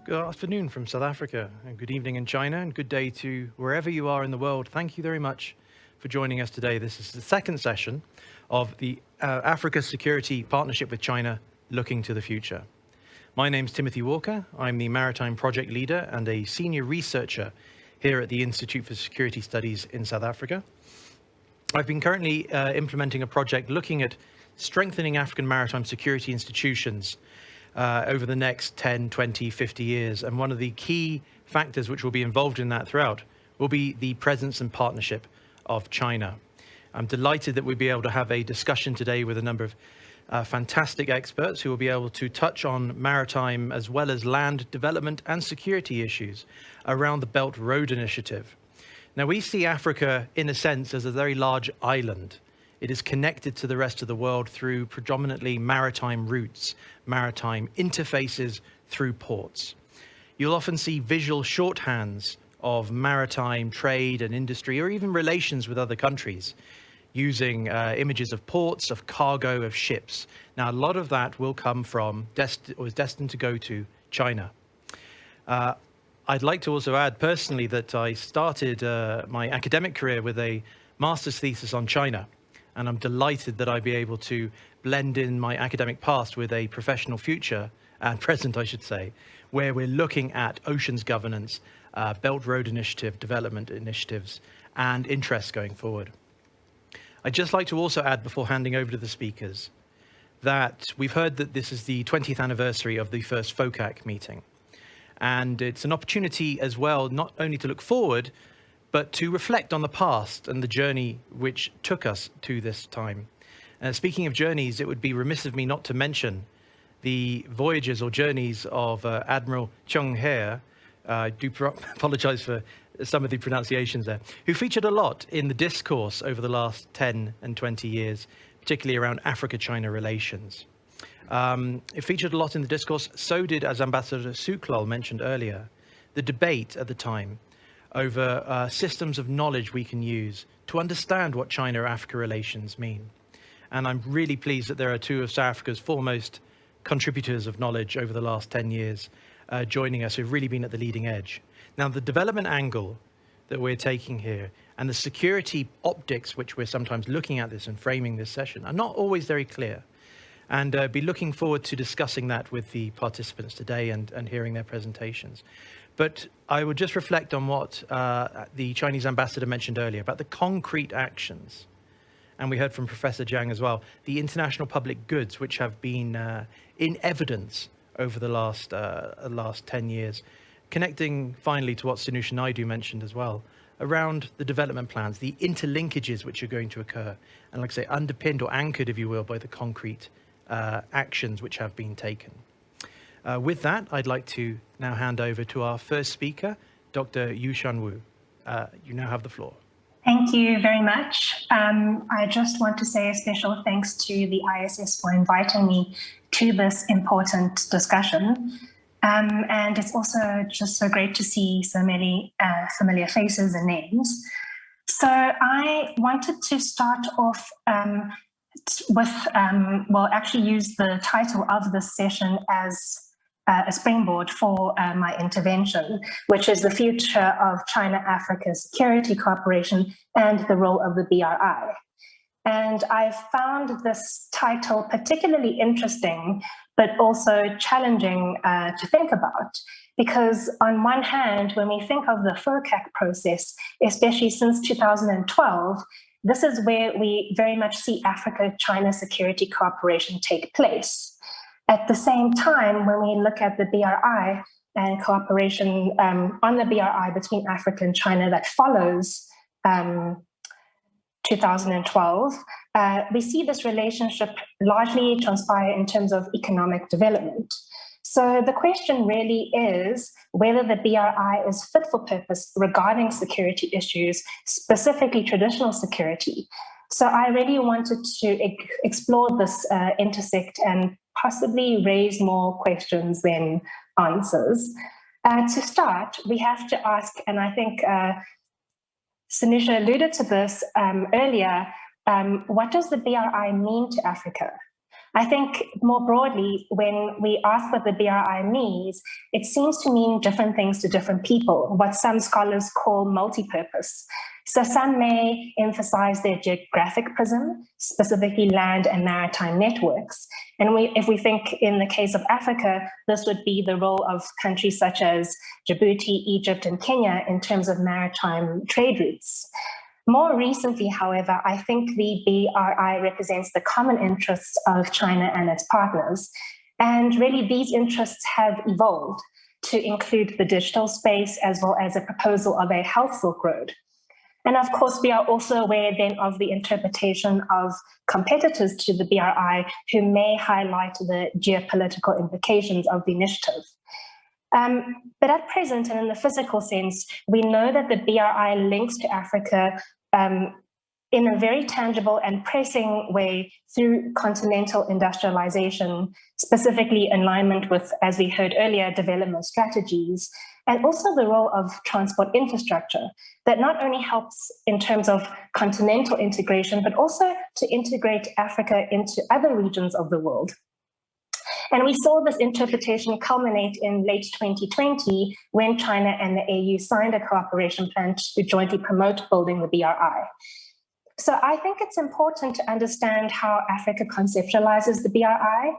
Good afternoon from South Africa, and good evening in China, and good day to wherever you are in the world. Thank you very much for joining us today. This is the second session of the Africa Security Partnership with China, Looking to the Future. My name's Timothy Walker. I'm the Maritime Project Leader and a Senior Researcher here at the Institute for Security Studies in South Africa. I've been currently implementing a project looking at strengthening African maritime security institutions over the next 10, 20, 50 years. And one of the key factors which will be involved in that throughout will be the presence and partnership of China. I'm delighted that we'll be able to have a discussion today with a number of fantastic experts who will be able to touch on maritime as well as land development and security issues around the Belt Road Initiative. Now, we see Africa, in a sense, as a very large island. It is connected to the rest of the world through predominantly maritime routes, maritime interfaces through ports. You'll often see visual shorthands of maritime trade and industry, or even relations with other countries, using images of ports, of cargo, of ships. Now, a lot of that will come from, or is destined to go to China. I'd like to also add personally that I started my academic career with a master's thesis on China. And I'm delighted that I'd be able to blend in my academic past with a professional future, and present, I should say, where we're looking at oceans governance, Belt Road Initiative, development initiatives, and interests going forward. I'd just like to also add, before handing over to the speakers, that we've heard that this is the 20th anniversary of the first FOCAC meeting. And it's an opportunity as well, not only to look forward, but to reflect on the past and the journey which took us to this time. Speaking of journeys, it would be remiss of me not to mention the voyages or journeys of Admiral Chung Hare. I do apologize for some of the pronunciations there, who featured a lot in the discourse over the last 10 and 20 years, particularly around Africa-China relations. It featured a lot in the discourse. So did, as Ambassador Suklal mentioned earlier, the debate at the time over systems of knowledge we can use to understand what China-Africa relations mean. And I'm really pleased that there are two of South Africa's foremost contributors of knowledge over the last 10 years joining us, who've really been at the leading edge. Now, the development angle that we're taking here and the security optics which we're sometimes looking at this and framing this session are not always very clear. And be looking forward to discussing that with the participants today and hearing their presentations. But I would just reflect on what the Chinese ambassador mentioned earlier about the concrete actions. And we heard from Professor Jiang as well, the international public goods, which have been in evidence over the last 10 years, connecting finally to what Sanusha Naidu mentioned as well, around the development plans, the interlinkages which are going to occur, and like I say, underpinned or anchored, if you will, by the concrete actions which have been taken. With that, I'd like to now hand over to our first speaker, Dr. Yu-Shan Wu. You now have the floor. Thank you very much. I just want to say a special thanks to the ISS for inviting me to this important discussion. And it's also just so great to see so many familiar faces and names. So I wanted to start off with, well, actually use the title of this session as a springboard for my intervention, which is the future of China-Africa security cooperation and the role of the BRI. And I found this title particularly interesting, but also challenging to think about, because on one hand, when we think of the FOCAC process, especially since 2012, this is where we very much see Africa-China security cooperation take place. At the same time, when we look at the BRI and cooperation on the BRI between Africa and China that follows 2012, we see this relationship largely transpire in terms of economic development. So the question really is whether the BRI is fit for purpose regarding security issues, specifically traditional security. So I really wanted to explore this intersect and possibly raise more questions than answers. To start, we have to ask, and I think Sanusha alluded to this earlier, what does the BRI mean to Africa? I think more broadly, when we ask what the BRI means, it seems to mean different things to different people, what some scholars call multi-purpose. So some may emphasize their geographic prism, specifically land and maritime networks. And if we think in the case of Africa, this would be the role of countries such as Djibouti, Egypt, and Kenya in terms of maritime trade routes. More recently, however, I think the BRI represents the common interests of China and its partners. And really, these interests have evolved to include the digital space as well as a proposal of a health Silk Road. And of course, we are also aware then of the interpretation of competitors to the BRI who may highlight the geopolitical implications of the initiative. But at present, and in the physical sense, we know that the BRI links to Africa in a very tangible and pressing way through continental industrialization, specifically in alignment with, as we heard earlier, development strategies, and also the role of transport infrastructure that not only helps in terms of continental integration, but also to integrate Africa into other regions of the world. And we saw this interpretation culminate in late 2020 when China and the AU signed a cooperation plan to jointly promote building the BRI. So I think it's important to understand how Africa conceptualizes the BRI.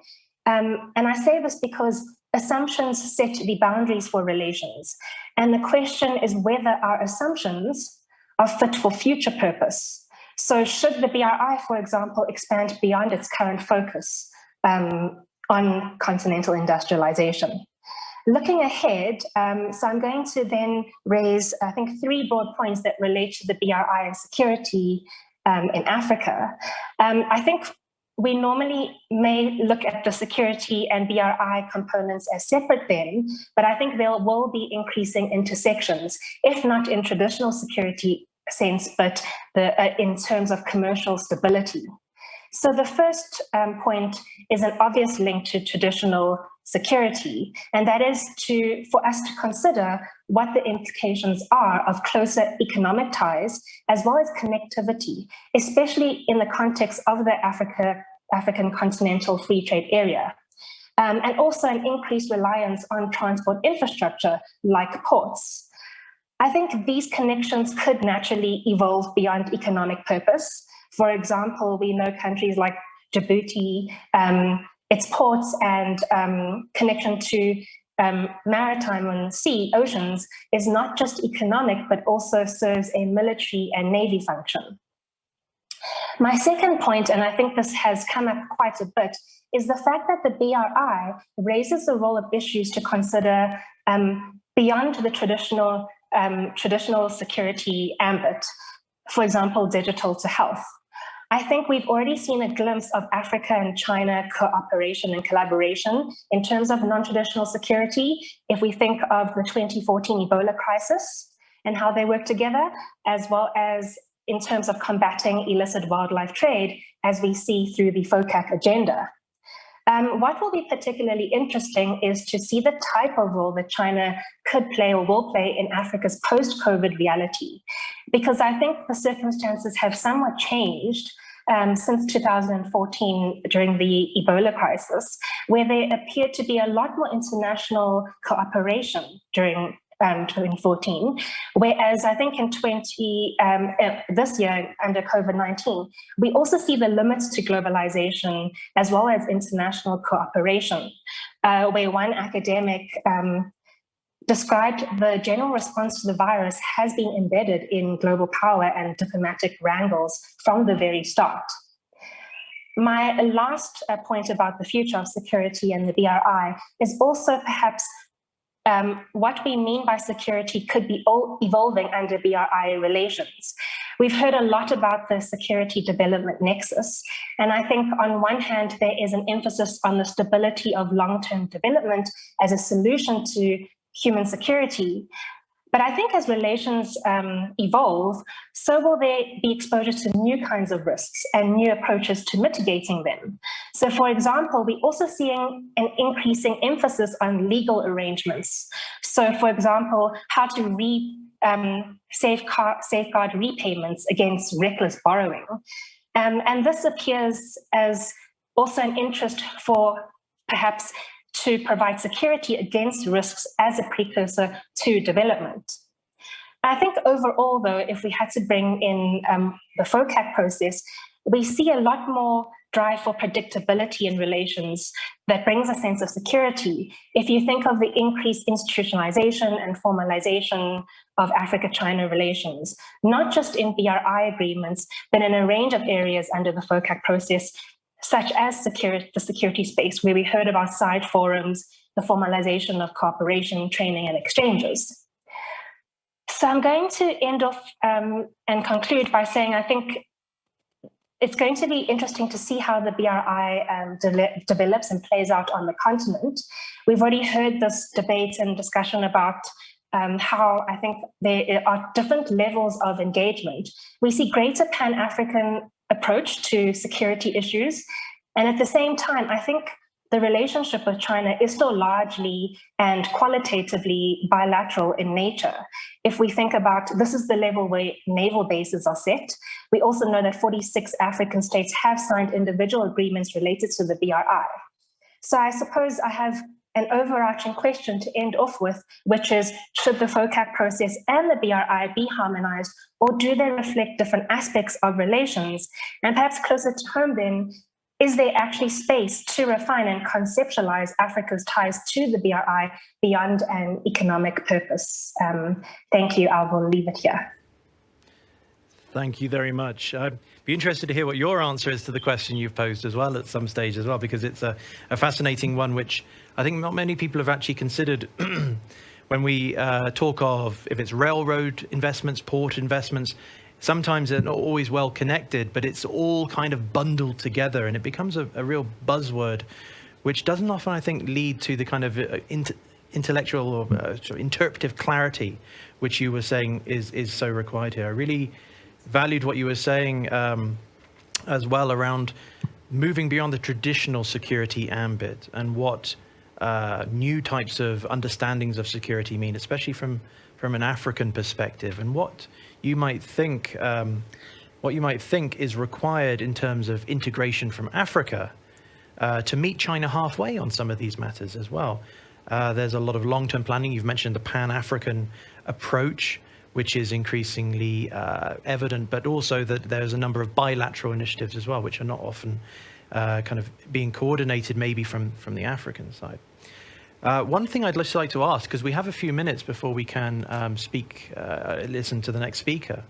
And I say this because assumptions set the boundaries for relations. And the question is whether our assumptions are fit for future purpose. So should the BRI, for example, expand beyond its current focus on continental industrialization? Looking ahead, so I'm going to then raise, I think, 3 broad points that relate to the BRI and security in Africa. I think we normally may look at the security and BRI components as separate then, but I think there will be increasing intersections, if not in traditional security sense, but in terms of commercial stability. So the first point is an obvious link to traditional security, and that is for us to consider what the implications are of closer economic ties as well as connectivity, especially in the context of the African continental free trade area, and also an increased reliance on transport infrastructure like ports. I think these connections could naturally evolve beyond economic purpose. For example, we know countries like Djibouti, its ports and connection to maritime and sea, oceans, is not just economic, but also serves a military and navy function. My second point, and I think this has come up quite a bit, is the fact that the BRI raises the role of issues to consider beyond the traditional security ambit, for example, digital to health. I think we've already seen a glimpse of Africa and China cooperation and collaboration in terms of non-traditional security. If we think of the 2014 Ebola crisis and how they work together, as well as in terms of combating illicit wildlife trade, as we see through the FOCAC agenda. What will be particularly interesting is to see the type of role that China could play or will play in Africa's post-COVID reality, because I think the circumstances have somewhat changed since 2014 during the Ebola crisis, where there appeared to be a lot more international cooperation during 2014, whereas I think in this year under COVID-19, we also see the limits to globalization as well as international cooperation, where one academic described the general response to the virus has been embedded in global power and diplomatic wrangles from the very start. My last point about the future of security and the BRI is also perhaps what we mean by security could be evolving under BRI relations. We've heard a lot about the security development nexus, and I think on one hand, there is an emphasis on the stability of long-term development as a solution to human security. But I think as relations evolve, so will there be exposure to new kinds of risks and new approaches to mitigating them. So for example, we're also seeing an increasing emphasis on legal arrangements. So for example, how to safeguard repayments against reckless borrowing. And this appears as also an interest for perhaps to provide security against risks as a precursor to development. I think overall, though, if we had to bring in the FOCAC process, we see a lot more drive for predictability in relations that brings a sense of security. If you think of the increased institutionalization and formalization of Africa-China relations, not just in BRI agreements, but in a range of areas under the FOCAC process, such as the security space, where we heard about side forums, the formalization of cooperation, training, and exchanges. So I'm going to end off and conclude by saying I think it's going to be interesting to see how the BRI develops and plays out on the continent. We've already heard this debate and discussion about how I think there are different levels of engagement. We see greater Pan-African approach to security issues. And at the same time, I think the relationship with China is still largely and qualitatively bilateral in nature. If we think about this is the level where naval bases are set, we also know that 46 African states have signed individual agreements related to the BRI. So I suppose I have an overarching question to end off with, which is, should the FOCAC process and the BRI be harmonized, or do they reflect different aspects of relations? And perhaps closer to home then, is there actually space to refine and conceptualize Africa's ties to the BRI beyond an economic purpose? Thank you. I will leave it here. Thank you very much. I'd be interested to hear what your answer is to the question you've posed as well at some stage as well, because it's a fascinating one, which I think not many people have actually considered when we talk of if it's railroad investments, port investments. Sometimes they're not always well connected, but it's all kind of bundled together and it becomes a real buzzword, which doesn't often, I think, lead to the kind of intellectual or interpretive clarity, which you were saying is so required here. I really valued what you were saying as well around moving beyond the traditional security ambit and what new types of understandings of security mean, especially from an African perspective, and what you might think is required in terms of integration from Africa to meet China halfway on some of these matters as well. There's a lot of long-term planning. You've mentioned the Pan-African approach, which is increasingly evident, but also that there's a number of bilateral initiatives as well, which are not often kind of being coordinated maybe from the African side. One thing I'd just like to ask, because we have a few minutes before we can listen to the next speaker,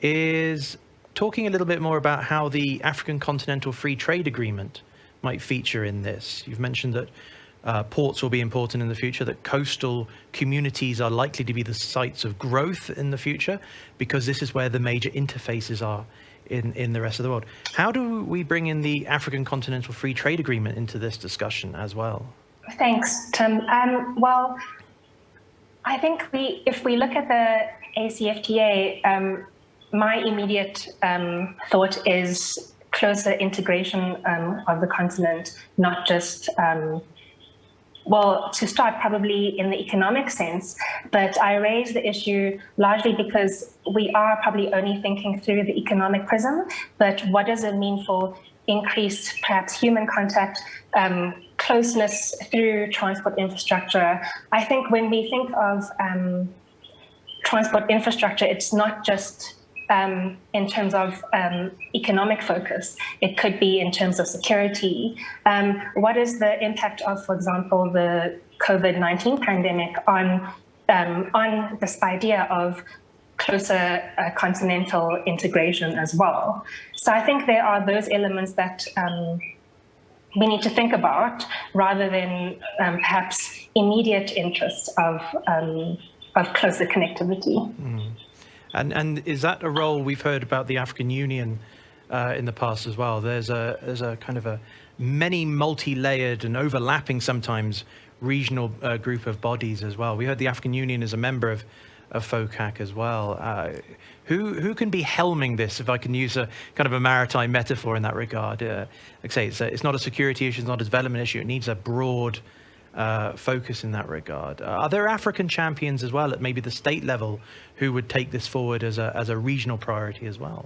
is talking a little bit more about how the African Continental Free Trade Agreement might feature in this. You've mentioned that ports will be important in the future, that coastal communities are likely to be the sites of growth in the future, because this is where the major interfaces are in the rest of the world. How do we bring in the African Continental Free Trade Agreement into this discussion as well? Thanks, Tim. Well, I think if we look at the ACFTA, my immediate thought is closer integration of the continent, not just, well, to start probably in the economic sense, but I raise the issue largely because we are probably only thinking through the economic prism, but what does it mean for increased perhaps human contact, closeness through transport infrastructure? I think when we think of transport infrastructure, it's not just in terms of economic focus. It could be in terms of security. What is the impact of, for example, the COVID-19 pandemic on this idea of closer continental integration as well? So I think there are those elements that we need to think about rather than perhaps immediate interests of closer connectivity. Mm. And is that a role we've heard about the African Union in the past as well? There's a kind of a many multi-layered and overlapping sometimes regional group of bodies as well. We heard the African Union is a member of FOCAC as well. Who can be helming this, if I can use a kind of a maritime metaphor in that regard? Like I say, it's not a security issue, it's not a development issue, it needs a broad focus in that regard. Are there African champions as well at maybe the state level who would take this forward as a regional priority as well?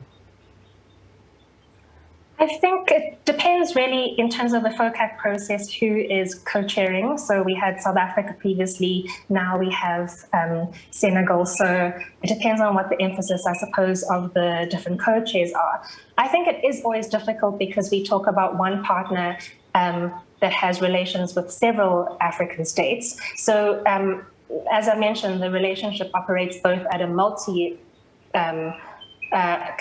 I think it depends really in terms of the FOCAC process, who is co-chairing. So we had South Africa previously, now we have Senegal. So it depends on what the emphasis, I suppose, of the different co-chairs are. I think it is always difficult because we talk about one partner that has relations with several African states. So as I mentioned, the relationship operates both at a multi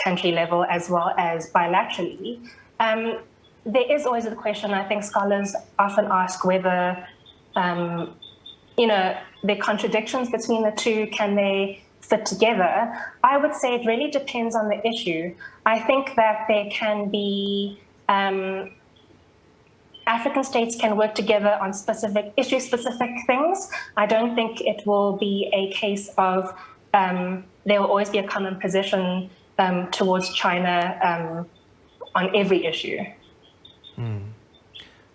country level as well as bilaterally. There is always a question, I think scholars often ask whether, there are contradictions between the two, can they fit together? I would say it really depends on the issue. I think that there can be, African states can work together on specific issue-specific things. I don't think it will be a case of there will always be a common position towards China on every issue.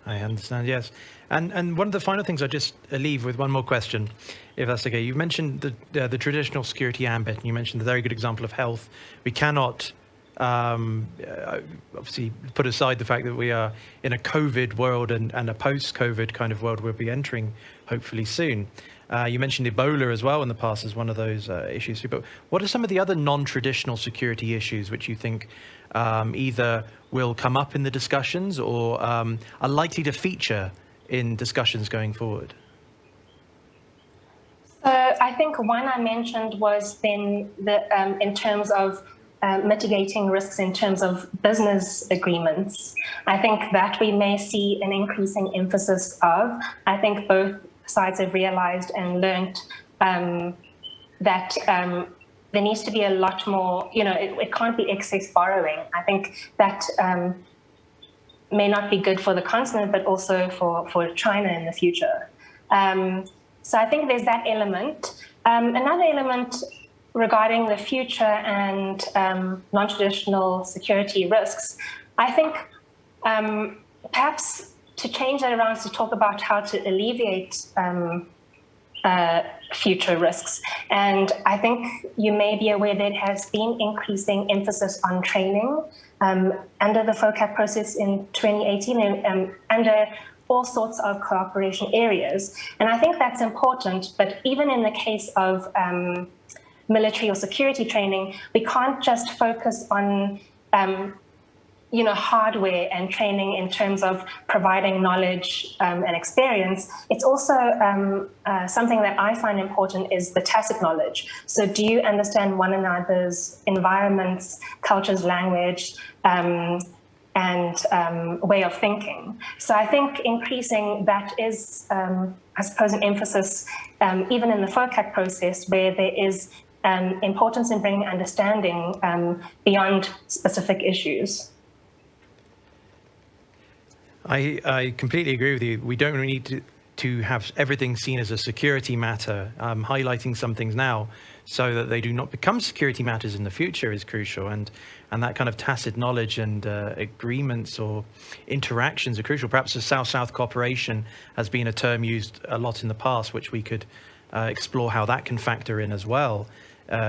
I understand, yes. And one of the final things I just leave with one more question, if that's okay. You mentioned the traditional security ambit, and you mentioned the very good example of health. We cannot obviously put aside the fact that we are in a COVID world and a post-COVID kind of world we'll be entering hopefully soon. You mentioned Ebola as well in the past as one of those issues. But what are some of the other non-traditional security issues which you think either will come up in the discussions or are likely to feature in discussions going forward? So I think one I mentioned was then in terms of mitigating risks in terms of business agreements. I think that we may see an increasing emphasis of. I think both sides have realized and learned that there needs to be a lot more, it can't be excess borrowing. I think that may not be good for the continent, but also for China in the future. So I think there's that element. Another element regarding the future and non-traditional security risks, I think perhaps to change that around to talk about how to alleviate future risks. And I think you may be aware there has been increasing emphasis on training under the FOCAC process in 2018 and under all sorts of cooperation areas. And I think that's important, but even in the case of military or security training, we can't just focus on hardware and training in terms of providing knowledge and experience. It's also something that I find important is the tacit knowledge. So do you understand one another's environments, cultures, language, and way of thinking? So I think increasing that is, I suppose, an emphasis even in the FOCAC process where there is importance in bringing understanding beyond specific issues. I completely agree with you. We don't really need to have everything seen as a security matter. Highlighting some things now so that they do not become security matters in the future is crucial. And that kind of tacit knowledge and agreements or interactions are crucial. Perhaps the South-South cooperation has been a term used a lot in the past, which we could explore how that can factor in as well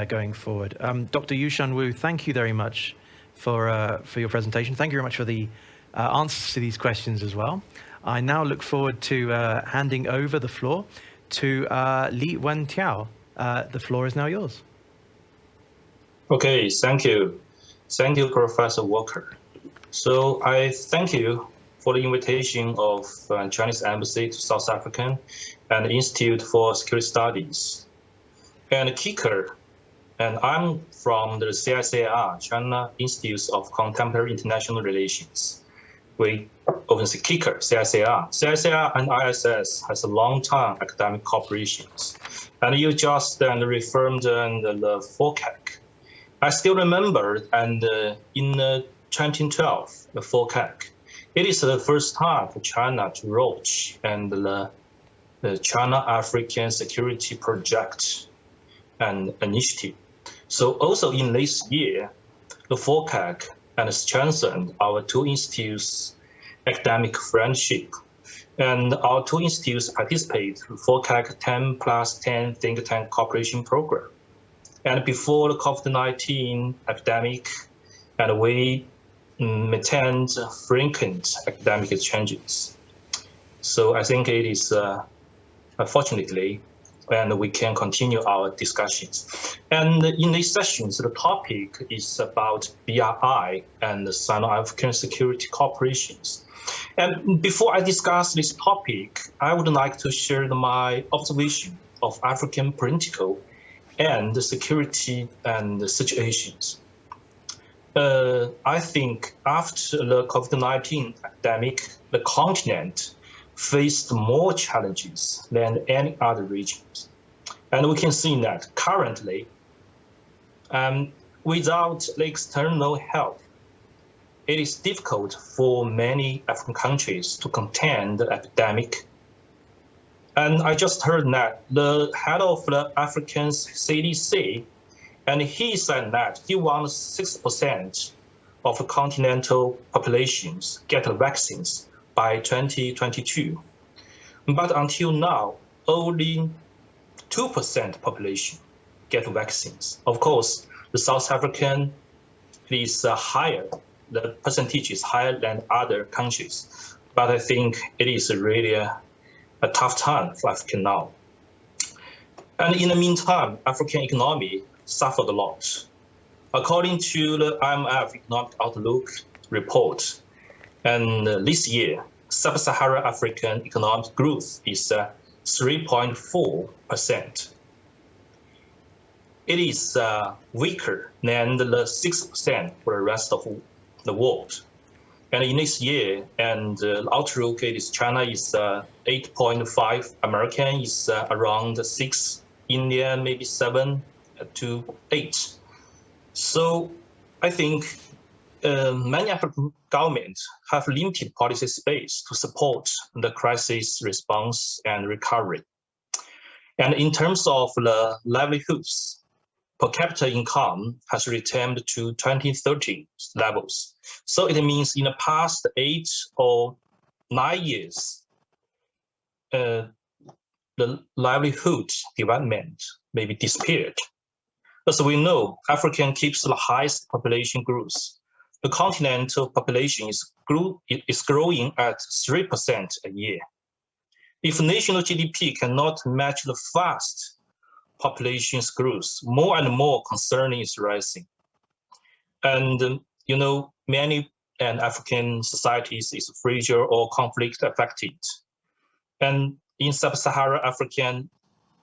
going forward. Dr. Yu-Shan Wu, thank you very much for your presentation. Thank you very much for the answers to these questions as well. I now look forward to handing over the floor to Wentao. The floor is now yours. Okay, thank you. Thank you, Professor Walker. So I thank you for the invitation of Chinese Embassy to South African and Institute for Security Studies and CICIR. And I'm from the CICIR, China Institute of Contemporary International Relations. We often say CICIR, CICIR. CICIR and NIHSS has a long-time academic cooperations. And you just reaffirmed the FOCAC. I still remember, and in 2012, the FOCAC, it is the first time for China to launch and the China-African Security Project and Initiative. So also in this year, the FOCAC and strengthened our two institutes' academic friendship. And our two institutes participate in FOCAC 10+10 think tank cooperation program. And before the COVID-19 epidemic, and we maintained frequent academic exchanges. So I think it is, fortunately, and we can continue our discussions. And in these sessions, the topic is about BRI and Sino-African security cooperations. And before I discuss this topic, I would like to share my observation of African political and security and situations. I think after the COVID-19 pandemic, the continent faced more challenges than any other regions. And we can see that currently, without the external help, it is difficult for many African countries to contain the epidemic. And I just heard that the head of the African CDC, and he said that he wants 6% of the continental populations get vaccines by 2022. But until now, only 2% population get vaccines. Of course, the South African is higher. The percentage is higher than other countries. But I think it is really a tough time for Africa now. And in the meantime, African economy suffered a lot. According to the IMF Economic Outlook report, and this year, Sub-Saharan African economic growth is 3.4%. It is weaker than the 6% for the rest of the world. And in this year, and the outlook is China is 8.5, American is around 6, India maybe 7 to 8. So I think many African governments have limited policy space to support the crisis response and recovery. And in terms of the livelihoods, per capita income has returned to 2013 levels. So it means in the past 8 or 9 years, the livelihood development maybe disappeared. As we know, Africa keeps the highest population growth. The continental population is growing at 3% a year. If national GDP cannot match the fast population's growth, more and more concern is rising. And many African societies is fragile or conflict affected. And in Sub-Saharan African,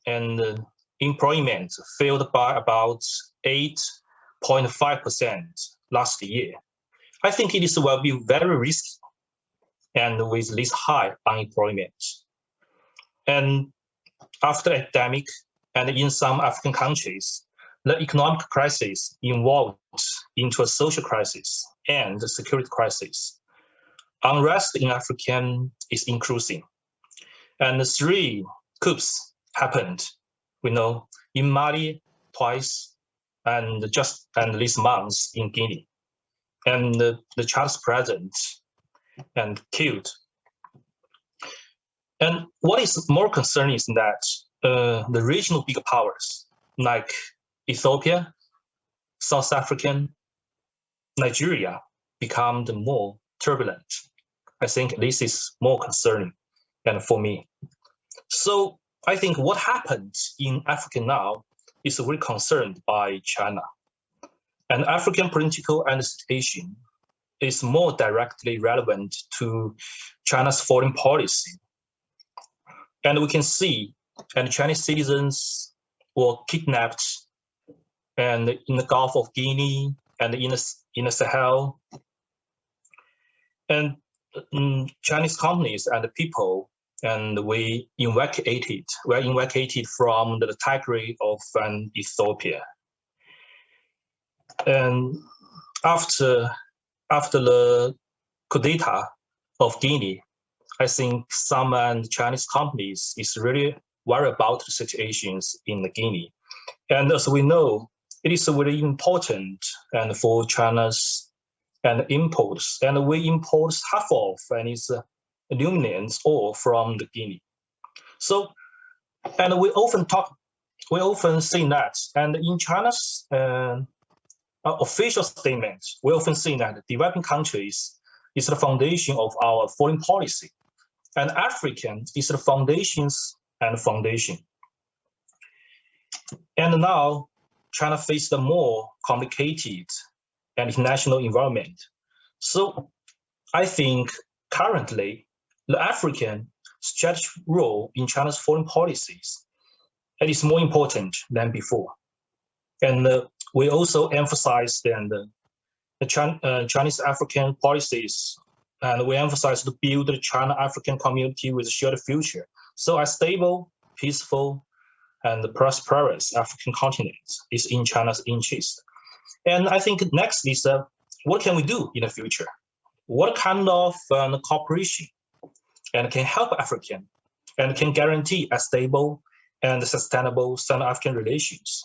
and employment fell by about 8.5% last year. I think it will be very risky, and with this high unemployment. And after epidemic, and in some African countries, the economic crisis evolved into a social crisis and a security crisis. Unrest in Africa is increasing. And 3 coups happened, in Mali twice, and just this month in Guinea. And the Chad's president and killed. And what is more concerning is that the regional big powers like Ethiopia, South Africa, Nigeria become more turbulent. I think this is more concerning and for me. So I think what happened in Africa now is very concerned by China. And African political and situation is more directly relevant to China's foreign policy. And we can see, and Chinese citizens were kidnapped, and in the Gulf of Guinea and in the Sahel. And Chinese companies and people, and we were evacuated from the territory of Ethiopia. And after the coup d'etat of Guinea, I think some Chinese companies is really worried about the situations in Guinea. And as we know, it is very important and for China's and imports, and we import half of its aluminum ore from the Guinea. So, and we often say that, and in China's official statement, we often say that developing countries is the foundation of our foreign policy, and African is the foundations and foundation. And now, China faces a more complicated and international environment. So I think currently, the African strategic role in China's foreign policies, it is more important than before. And we also emphasize the Chinese African policies, and we emphasize to build the China-African community with a shared future. So a stable, peaceful, and prosperous African continent is in China's interest. And I think next is what can we do in the future? What kind of cooperation and can help African and can guarantee a stable and sustainable Sino-African relations?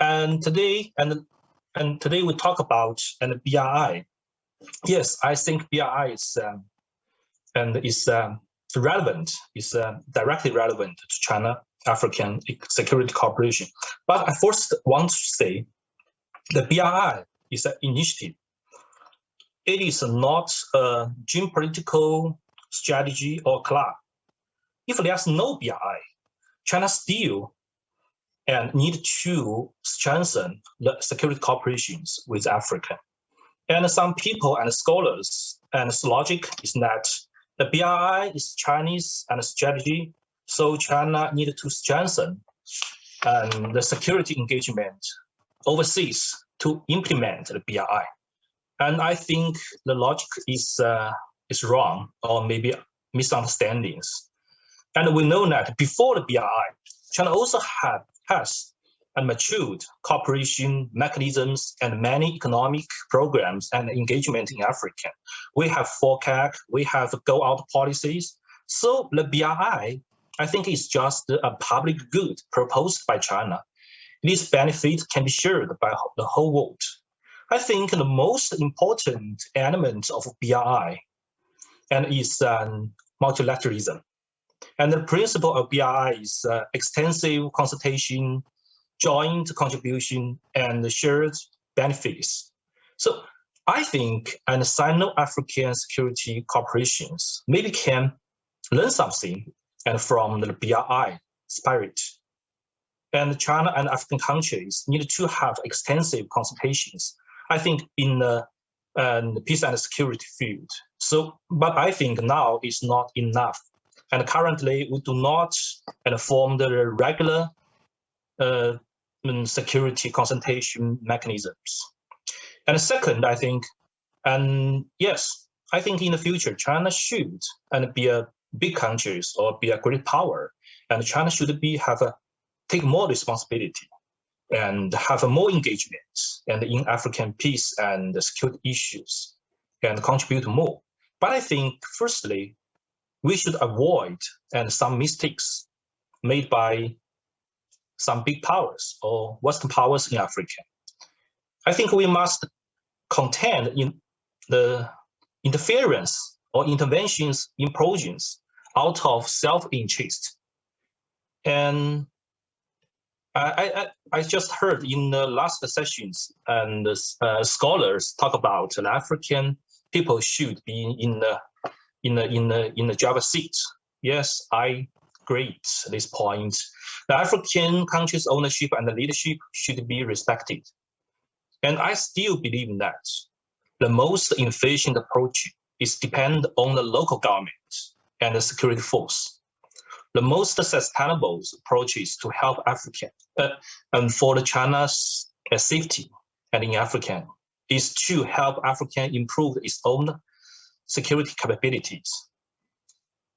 And today we talk about BRI. Yes, I think BRI is relevant, is directly relevant to China-African security cooperation. But I first want to say the BRI is an initiative. It is not a geopolitical strategy or club. If there's no BRI, China still need to strengthen the security cooperations with Africa. And some people and scholars and its logic is that the BRI is Chinese and strategy, so China needed to strengthen the security engagement overseas to implement the BRI. And I think the logic is wrong or maybe misunderstandings. And we know that before the BRI, China also has matured cooperation mechanisms and many economic programs and engagement in Africa. We have FOCAC, we have go-out policies. So the BRI, I think, is just a public good proposed by China. This benefit can be shared by the whole world. I think the most important element of BRI is multilateralism. And the principle of BRI is extensive consultation, joint contribution, and shared benefits. So I think Sino-African security corporations maybe can learn something from the BRI spirit. And China and African countries need to have extensive consultations, I think, in the peace and security field. So, but I think now it's not enough. And currently, we do not form the regular security consultation mechanisms. And second, I think, yes, I think in the future, China should be a big country or be a great power, and China should take more responsibility and have more engagement in African peace and security issues and contribute more. But I think, firstly, we should avoid some mistakes made by some big powers or Western powers in Africa. I think we must contend in the interference or interventions, implosions out of self-interest. And I just heard in the last sessions and scholars talk about the African people should be in the driver's seat. Yes, I agree at this point. The African countries' ownership and the leadership should be respected. And I still believe that the most efficient approach is depend on the local government and the security force. The most sustainable approach is to help Africa and for the China's safety and in Africa is to help Africa improve its own security capabilities.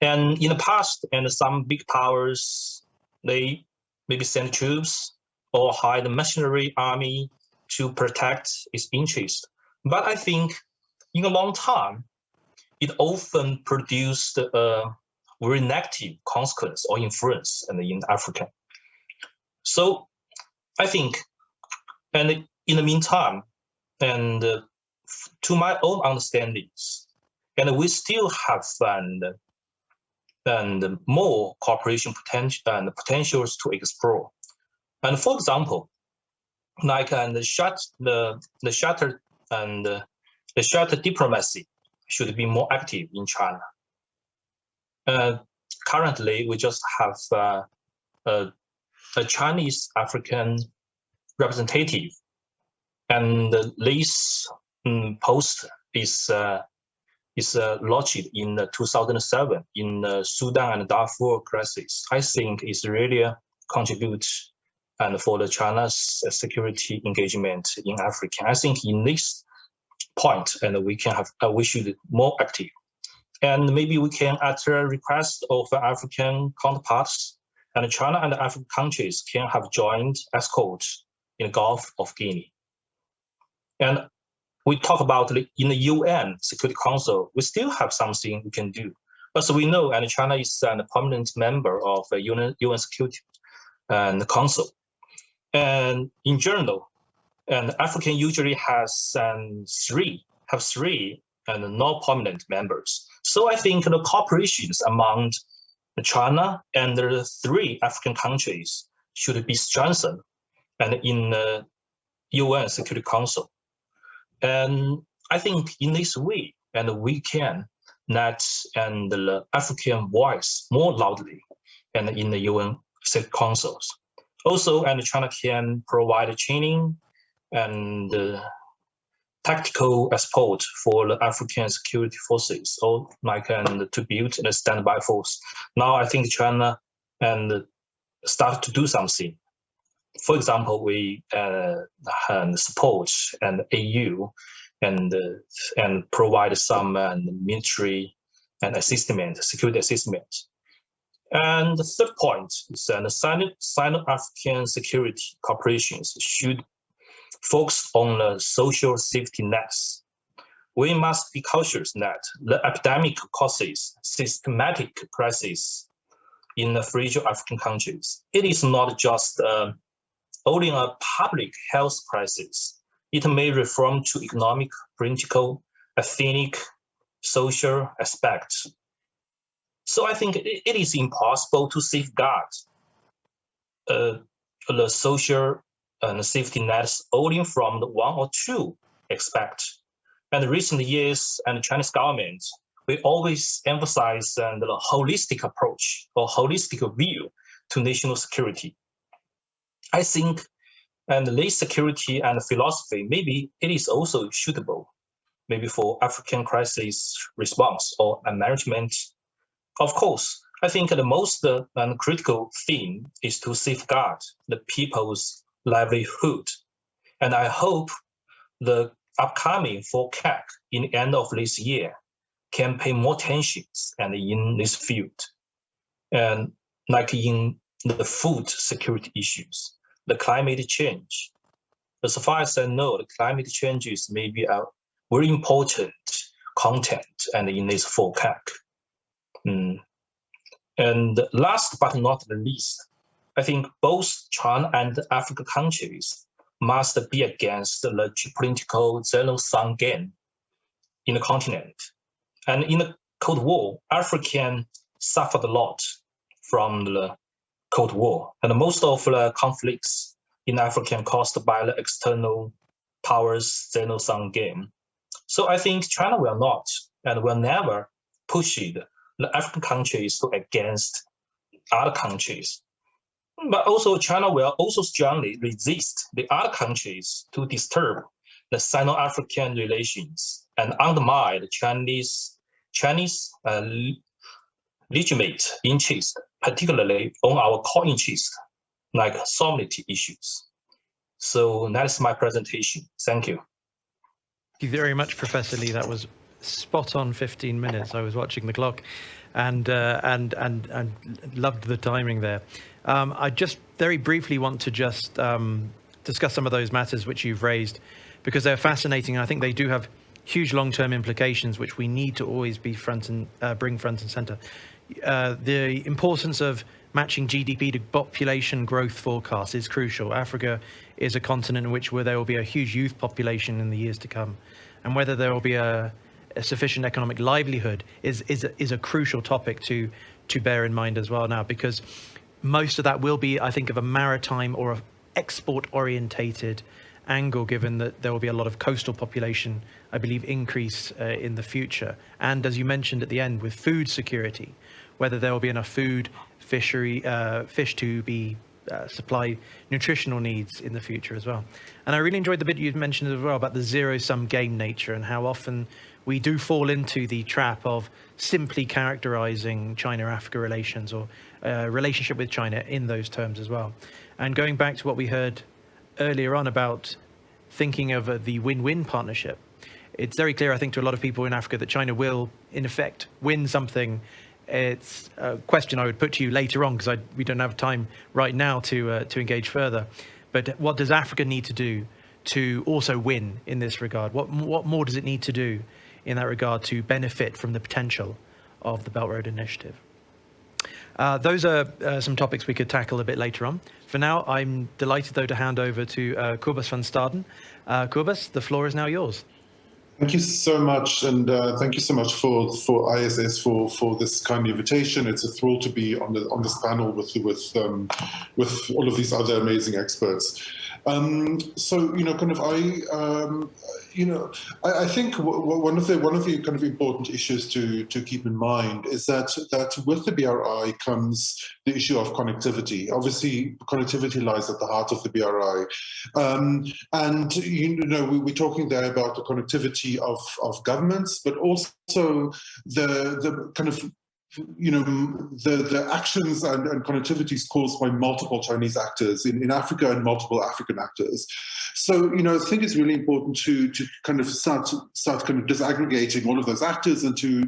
And in the past, some big powers, they maybe send troops or hire the mercenary army to protect its interests. But I think in a long time, it often produced a very negative consequence or influence in Africa. So I think, and in the meantime, and to my own understandings, and we still have and more cooperation potentials to explore. And for example, like and the shutter diplomacy should be more active in China. Currently, we just have a Chinese African representative, and this post is launched in 2007 in the Sudan and Darfur crisis. I think it's really a contribute and for the China's security engagement in Africa. I think in this point, and we can have we should more active, and maybe we can at a request of African counterparts, and China and African countries can have joint escort in the Gulf of Guinea. And we talk about in the UN Security Council, we still have something we can do. As we know, and China is a permanent member of the UN Security and Council. And in general, and Africa usually has three and non-permanent members. So I think the cooperations among China and the 3 African countries should be strengthened and in the UN Security Council. And I think in this way, and we can let and the African voice more loudly and in the UN Security Councils. Also, and China can provide training and tactical support for the African security forces, or like to build a standby force. Now, I think China and start to do something. For example, we support and AU and provide some military and assistance, security assistance. And the third point is that the Sino-African security corporations should focus on the social safety nets. We must be cautious that the epidemic causes systematic crisis in the fragile African countries. It is not just only a public health crisis. It may refer to economic, political, ethnic, social aspects. So I think it is impossible to safeguard the social and safety nets only from the 1 or 2 aspects. And in recent years, and the Chinese government, we always emphasize the holistic approach or holistic view to national security. I think, and this security and philosophy, maybe it is also suitable, maybe for African crisis response or management. Of course, I think the most critical thing is to safeguard the people's livelihood. And I hope the upcoming FOCAC in the end of this year can pay more attention and in this field, and like in the food security issues, the climate change. As far as I know, the climate changes may be a very important content and in this FOCAC. And last but not the least, I think both China and African countries must be against the geopolitical zero-sum game in the continent. And in the Cold War, Africa suffered a lot from the Cold War. And most of the conflicts in Africa caused by the external powers zero-sum game. So I think China will not and will never push the African countries to against other countries. But also China will also strongly resist the other countries to disturb the Sino-African relations and undermine the Chinese legitimate interest, particularly on our core interests, like sovereignty issues. So that is my presentation. Thank you. Thank you very much, Professor Lee. That was spot on 15 minutes. I was watching the clock and loved the timing there. I just very briefly want to just discuss some of those matters which you've raised, because they're fascinating. I think they do have huge long-term implications, which we need to always be bring front and center. The importance of matching GDP to population growth forecasts is crucial. Africa is a continent in which there will be a huge youth population in the years to come, and whether there will be a sufficient economic livelihood is a crucial topic to bear in mind as well now, because most of that will be, I think, of a maritime or export-orientated angle, given that there will be a lot of coastal population, I believe, increase in the future. And as you mentioned at the end, with food security, whether there will be enough food, fish to be supply nutritional needs in the future as well. And I really enjoyed the bit you mentioned as well about the zero-sum game nature and how often we do fall into the trap of simply characterizing China-Africa relations or relationship with China in those terms as well. And going back to what we heard earlier on about thinking of the win-win partnership, it's very clear, I think, to a lot of people in Africa that China will, in effect, win something. It's a question I would put to you later on, because we don't have time right now to engage further. But what does Africa need to do to also win in this regard? What more does it need to do in that regard to benefit from the potential of the Belt Road Initiative? Those are some topics we could tackle a bit later on. For now, I'm delighted, though, to hand over to Cobus van Staden. Cobus, the floor is now yours. Thank you so much, and thank you so much for ISS for this kind you-Invitation. It's a thrill to be on this panel with all of these other amazing experts. So I think one of the kind of important issues to keep in mind is that with the BRI comes the issue of connectivity. Obviously, connectivity lies at the heart of the BRI, and we're talking there about the connectivity of governments, but also the kind of the actions and connectivities caused by multiple Chinese actors in Africa and multiple African actors. So, I think it's really important to kind of start kind of disaggregating all of those actors and to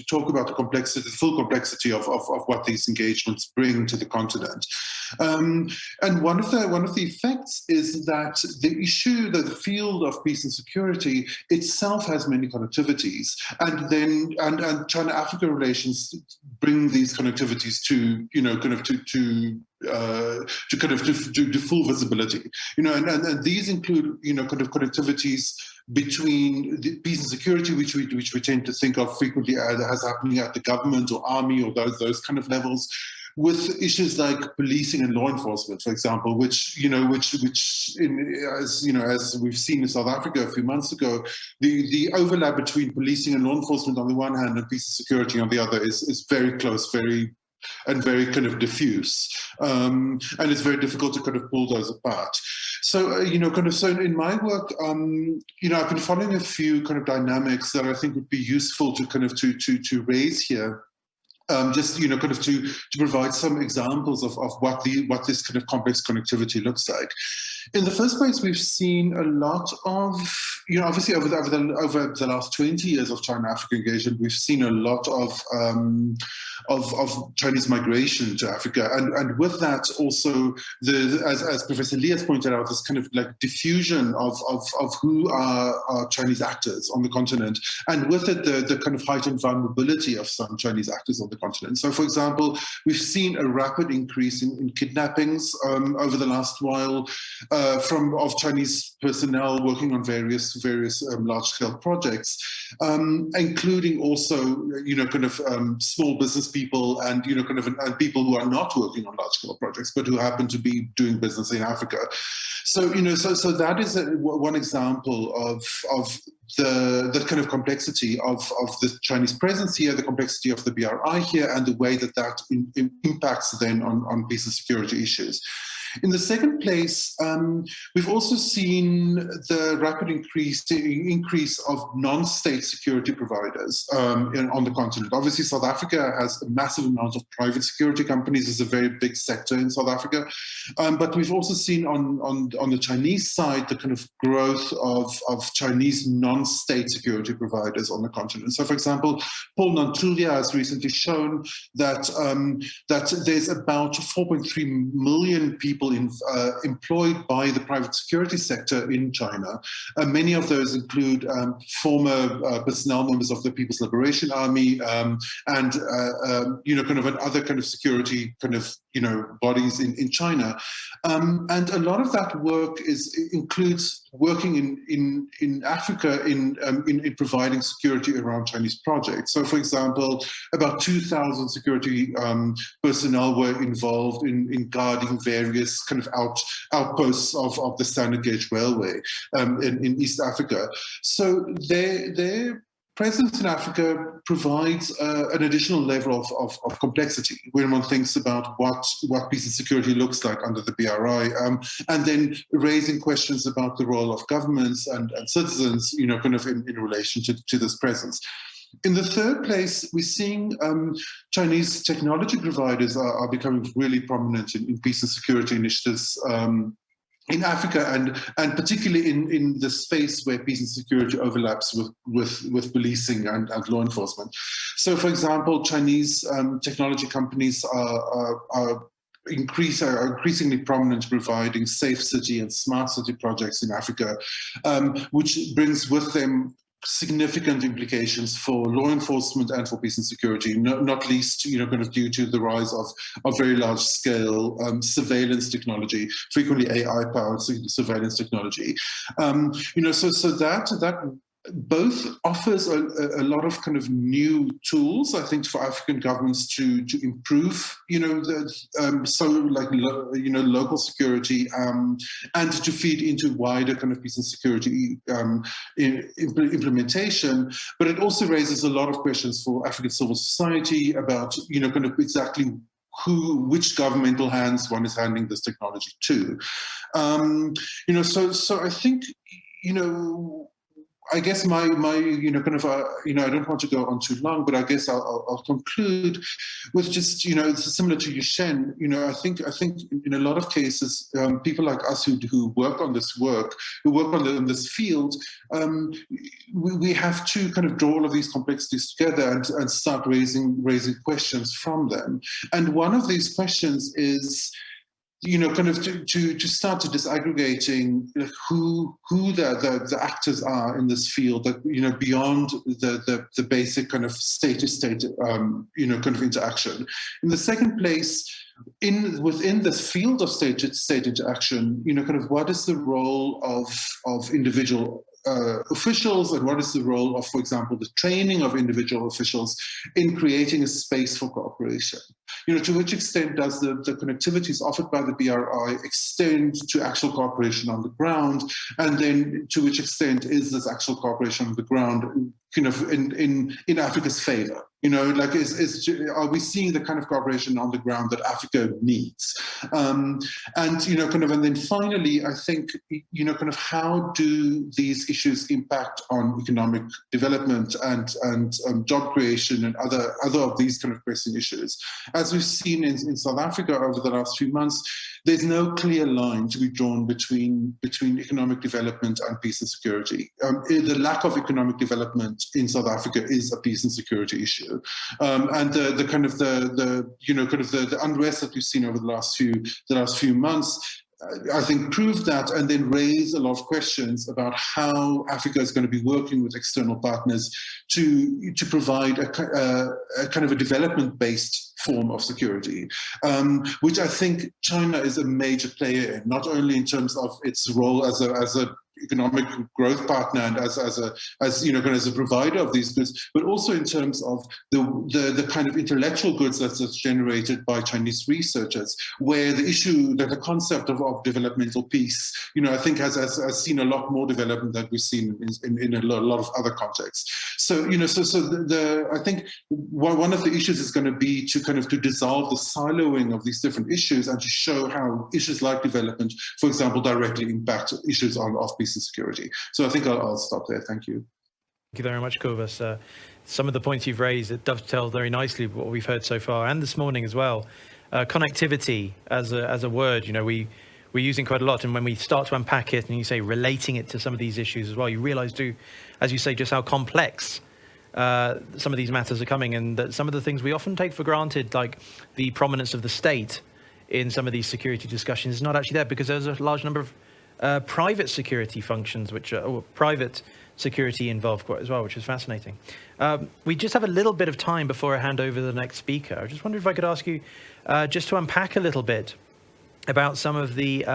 talk about the complexity, the full complexity of what these engagements bring to the continent. And one of the effects is that the field of peace and security itself has many connectivities, and China-Africa relations bring these connectivities to full visibility, and these include kind of connectivities between the peace and security, which we tend to think of frequently as happening at the government or army or those kind of levels, with issues like policing and law enforcement, for example, which as we've seen in South Africa a few months ago, the overlap between policing and law enforcement on the one hand and peace and security on the other is very close, very kind of diffuse, and it's very difficult to kind of pull those apart. So so in my work, I've been following a few kind of dynamics that I think would be useful to kind of to raise here. Just kind of to provide some examples of what this kind of complex connectivity looks like. In the first place, we've seen a lot of, obviously over the last 20 years of China-Africa engagement, we've seen a lot of Chinese migration to Africa, and with that also as Professor Lee has pointed out, this kind of like diffusion of who are Chinese actors on the continent, and with it the kind of heightened vulnerability of some Chinese actors on the continent. So, for example, we've seen a rapid increase in kidnappings over the last while of Chinese personnel working on various large-scale projects, including also kind of small business people and and people who are not working on large-scale projects but who happen to be doing business in Africa. So so that is one example of the kind of complexity of the Chinese presence here, the complexity of the BRI here, and the way that impacts then on peace and security issues. In the second place, we've also seen the rapid increase of non-state security providers on the continent. Obviously, South Africa has a massive amount of private security companies. It's a very big sector in South Africa. But we've also seen on the Chinese side the kind of growth of Chinese non-state security providers on the continent. So, for example, Paul Nantulia has recently shown that there's about 4.3 million people employed by the private security sector in China. Many of those include former personnel members of the People's Liberation Army and kind of other kind of security kind of bodies in China. And a lot of that work includes working in Africa in providing security around Chinese projects. So, for example, about 2,000 security personnel were involved in guarding various various kind of outposts of the standard gauge railway in East Africa. So their presence in Africa provides an additional level of complexity when one thinks about what peace and security looks like under the BRI, and then raising questions about the role of governments and citizens, kind of in relation to this presence. In the third place, we're seeing Chinese technology providers are becoming really prominent in peace and security initiatives in Africa, and particularly in the space where peace and security overlaps with policing and law enforcement. So, for example, Chinese technology companies are increasingly prominent providing safe city and smart city projects in Africa, which brings with them significant implications for law enforcement and for peace and security, not least, kind of due to the rise of very large scale surveillance technology, frequently AI-powered surveillance technology. So that both offers a lot of kind of new tools, I think, for African governments to improve, local security, and to feed into wider kind of peace and security implementation. But it also raises a lot of questions for African civil society about, kind of exactly which governmental hands one is handing this technology to. So I think, I guess my kind of I don't want to go on too long, but I guess I'll conclude with just similar to Yu-Shan. I think in a lot of cases, people like us who work on this in this field, we have to kind of draw all of these complexities together and start raising questions from them. And one of these questions is, kind of to start to disaggregating who the actors are in this field, that beyond the basic kind of state-to-state kind of interaction. In the second place, within this field of state-to-state interaction, kind of what is the role of individual officials, and what is the role of, for example, the training of individual officials in creating a space for cooperation? To which extent does the connectivities offered by the BRI extend to actual cooperation on the ground? And then to which extent is this actual cooperation on the ground kind of in Africa's favor? Are we seeing the kind of cooperation on the ground that Africa needs? And then finally, I think, kind of how do these issues impact on economic development and job creation and other of these kind of pressing issues? As we've seen in South Africa over the last few months, there's no clear line to be drawn between economic development and peace and security. The lack of economic development in South Africa is a peace and security issue, and the kind of the unrest that we've seen over the last few months, I think, proved that, and then raise a lot of questions about how Africa is going to be working with external partners to provide a kind of a development-based form of security, which I think China is a major player in, not only in terms of its role as a economic growth partner and as a provider of these goods, but also in terms of the kind of intellectual goods that's generated by Chinese researchers, where the concept of developmental peace, I think has seen a lot more development than we've seen in a lot of other contexts. So, I think one of the issues is going to be to dissolve the siloing of these different issues and to show how issues like development, for example, directly impact issues of peace and security. So I think I'll stop there. Thank you. Thank you very much, Cobus. Some of the points you've raised dovetail very nicely with what we've heard so far, and this morning as well. Connectivity as a word, we're using quite a lot, and when we start to unpack it and you say relating it to some of these issues as well, you realize, as you say, just how complex some of these matters are coming, and that some of the things we often take for granted, like the prominence of the state in some of these security discussions, is not actually there, because there's a large number of private security functions, or private security involved as well, which is fascinating. We just have a little bit of time before I hand over to the next speaker. I just wondered if I could ask you just to unpack a little bit about some of the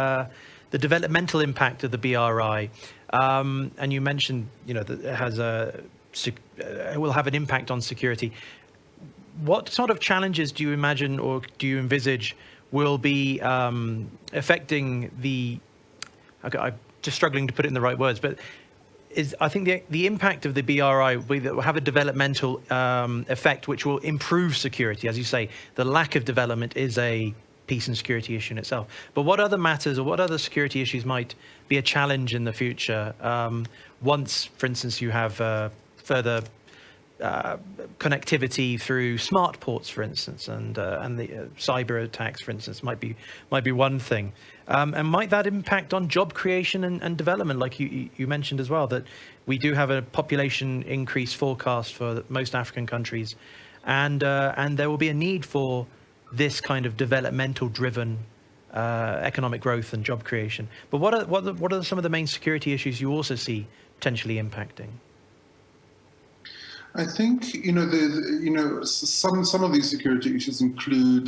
developmental impact of the BRI. And you mentioned, that it has it will have an impact on security. What sort of challenges do you imagine, or do you envisage, will be affecting the, okay, I'm just struggling to put it in the right words, but I think the impact of the BRI will have a developmental effect which will improve security. As you say, the lack of development is a peace and security issue in itself. But what other matters or what other security issues might be a challenge in the future once, for instance, you have further connectivity through smart ports, for instance, and the cyber attacks, for instance, might be one thing. And might that impact on job creation and development, like you mentioned as well, that we do have a population increase forecast for most African countries, and there will be a need for this kind of developmental-driven economic growth and job creation. But what are some of the main security issues you also see potentially impacting? I think some of these security issues include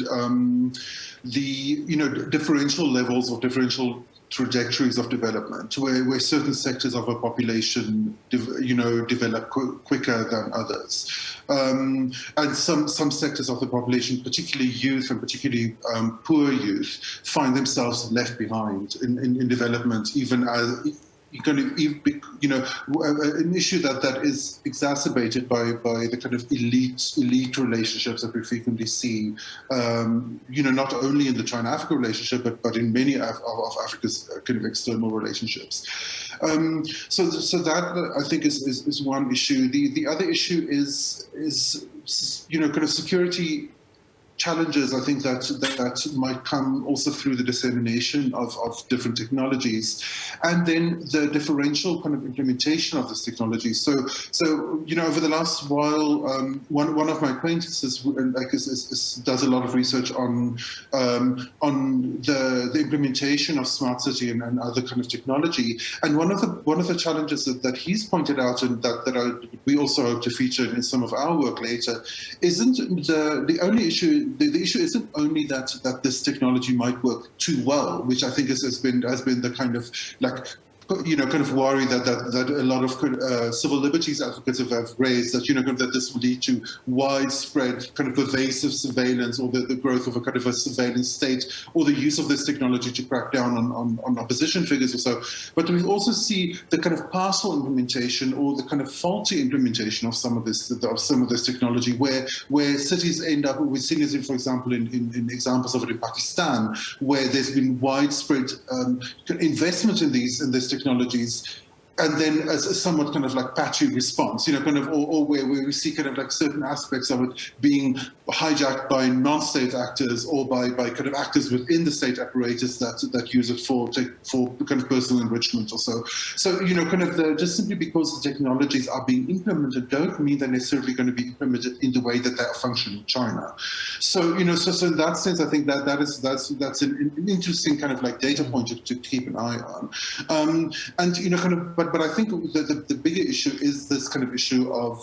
the differential levels or differential trajectories of development, where certain sectors of a population develop quicker than others, and some sectors of the population, particularly youth and particularly poor youth, find themselves left behind in development, even as an issue that is exacerbated by the kind of elite relationships that we frequently see, not only in the China-Africa relationship, but in many of Africa's kind of external relationships. So that I think is one issue. The other issue is kind of security challenges, I think, that might come also through the dissemination of different technologies, and then the differential kind of implementation of this technology. So over the last while, one of my acquaintances does a lot of research on the implementation of smart city and other kind of technology. And one of the challenges that he's pointed out, and that we also hope to feature in some of our work later, isn't the only issue. The issue isn't only that this technology might work too well, which I think has been the kind of kind of worry that a lot of civil liberties advocates have raised, that this will lead to widespread kind of pervasive surveillance, or the growth of a kind of a surveillance state, or the use of this technology to crack down on opposition figures or so. But we also see the kind of partial implementation, or the kind of faulty implementation of some of this technology, where cities end up. We've seen this, for example, in examples of it in Pakistan, where there's been widespread investment in this technologies, and then as a somewhat kind of like patchy response, or where we see kind of like certain aspects of it being hijacked by non-state actors, or by kind of actors within the state apparatus that use it for kind of personal enrichment or so. So just simply because the technologies are being implemented don't mean they're necessarily going to be implemented in the way that they are functioning in China. So so in that sense, I think that's an interesting kind of like data point to keep an eye on. But I think the bigger issue is this kind of issue of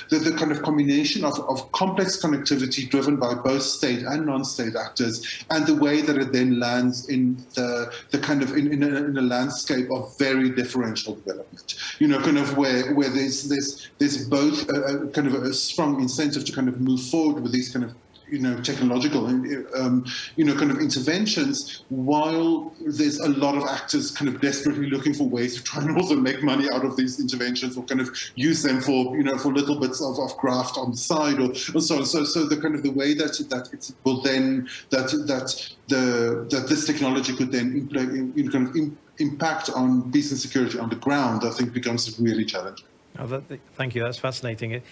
the kind of combination of complex connectivity driven by both state and non-state actors, and the way that it then lands in the kind of in a landscape of very differential development. Kind of where there's both a kind of a strong incentive to kind of move forward with these kind of technological, kind of interventions, while there's a lot of actors kind of desperately looking for ways to try and also make money out of these interventions, or kind of use them for, for little bits of graft on the side, or so on. So the kind of the way that it will then, that this technology could then kind of impact on peace and security on the ground, I think becomes really challenging. Oh, thank you. That's fascinating. It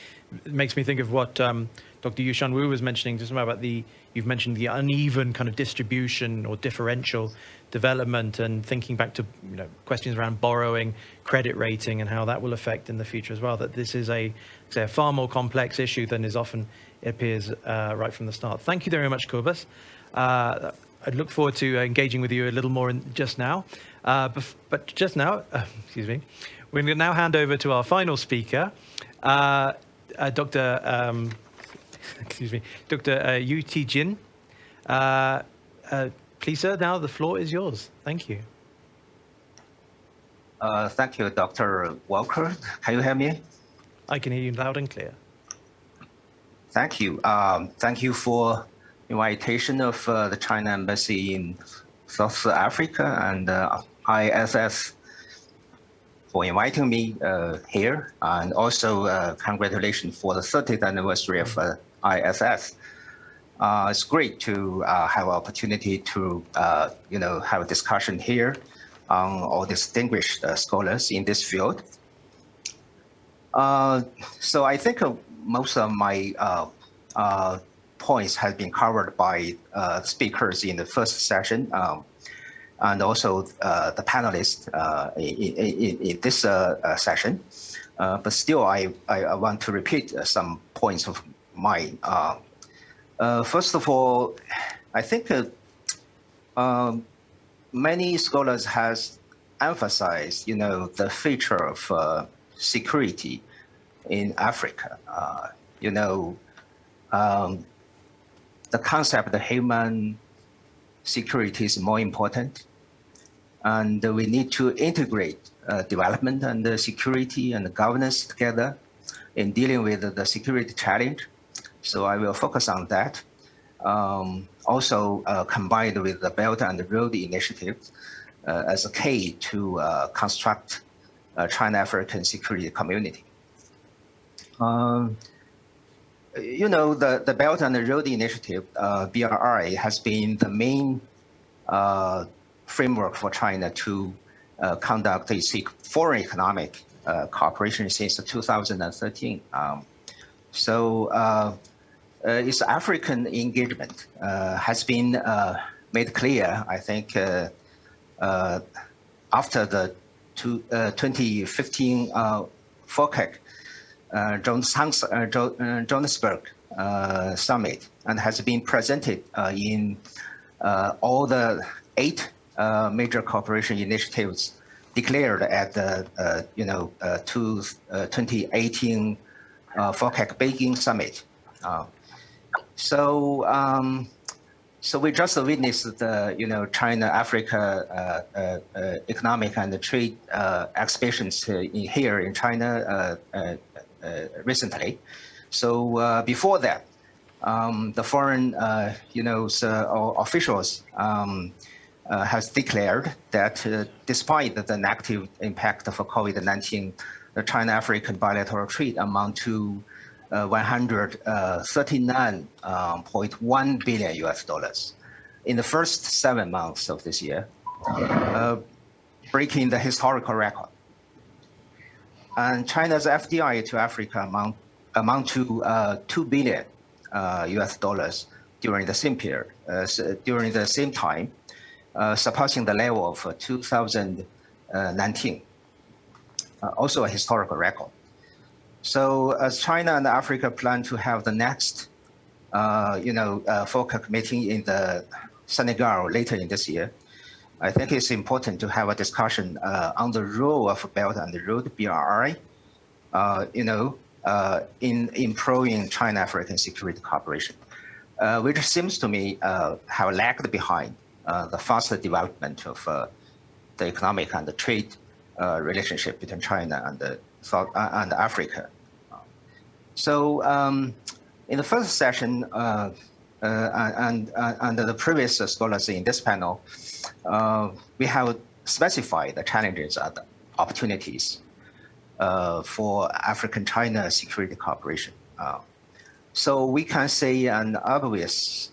makes me think of what Dr. Yu-Shan was mentioning just now about you've mentioned the uneven kind of distribution or differential development, and thinking back to questions around borrowing, credit rating, and how that will affect in the future as well. That this is a far more complex issue than is often appears right from the start. Thank you very much, Cobus. I look forward to engaging with you a little more just now. But just now, excuse me. We're going to now hand over to our final speaker, Dr. Yu Tiejun. Please, sir, now the floor is yours. Thank you. Thank you, Dr. Walker. Can you hear me? I can hear you loud and clear. Thank you. Thank you for invitation of the China Embassy in South Africa and ISS for inviting me here, and also congratulations for the 30th anniversary of ISS. It's great to have an opportunity to have a discussion here on all distinguished scholars in this field. So I think most of my points have been covered by speakers in the first session, and also the panelists in this session. But still, I want to repeat some points of mine. First of all, I think many scholars has emphasized, the feature of security in Africa. The concept of human security is more important, and we need to integrate development and security and governance together in dealing with the security challenge. So I will focus on that. Also combined with the Belt and Road Initiative as a key to construct a China-African security community. The Belt and Road Initiative, BRI, has been the main framework for China to conduct its foreign economic cooperation since 2013. Its African engagement has been made clear, I think, after the 2015 FOCAC Johannesburg summit, and has been presented in all the 8 major cooperation initiatives declared at the 2018 FOCAC Peking summit. So we just witnessed the China-Africa economic and trade exhibitions here in China recently. So before that, the foreign officials has declared that despite the negative impact of COVID-19, the China-African bilateral trade amount to $139.1 billion in the first 7 months of this year, breaking the historical record. And China's FDI to Africa amount to $2 billion during the same period, during the same time, surpassing the level of 2019, also a historical record. So as China and Africa plan to have the next, FOCAC meeting in the Senegal later in this year, I think it's important to have a discussion on the role of Belt and Road BRI, in improving China-African security cooperation, which seems to me have lagged behind the faster development of the economic and the trade relationship between China and and Africa. So in the first session, and the previous scholars in this panel, we have specified the challenges and the opportunities for African-China security cooperation. So we can say an obvious,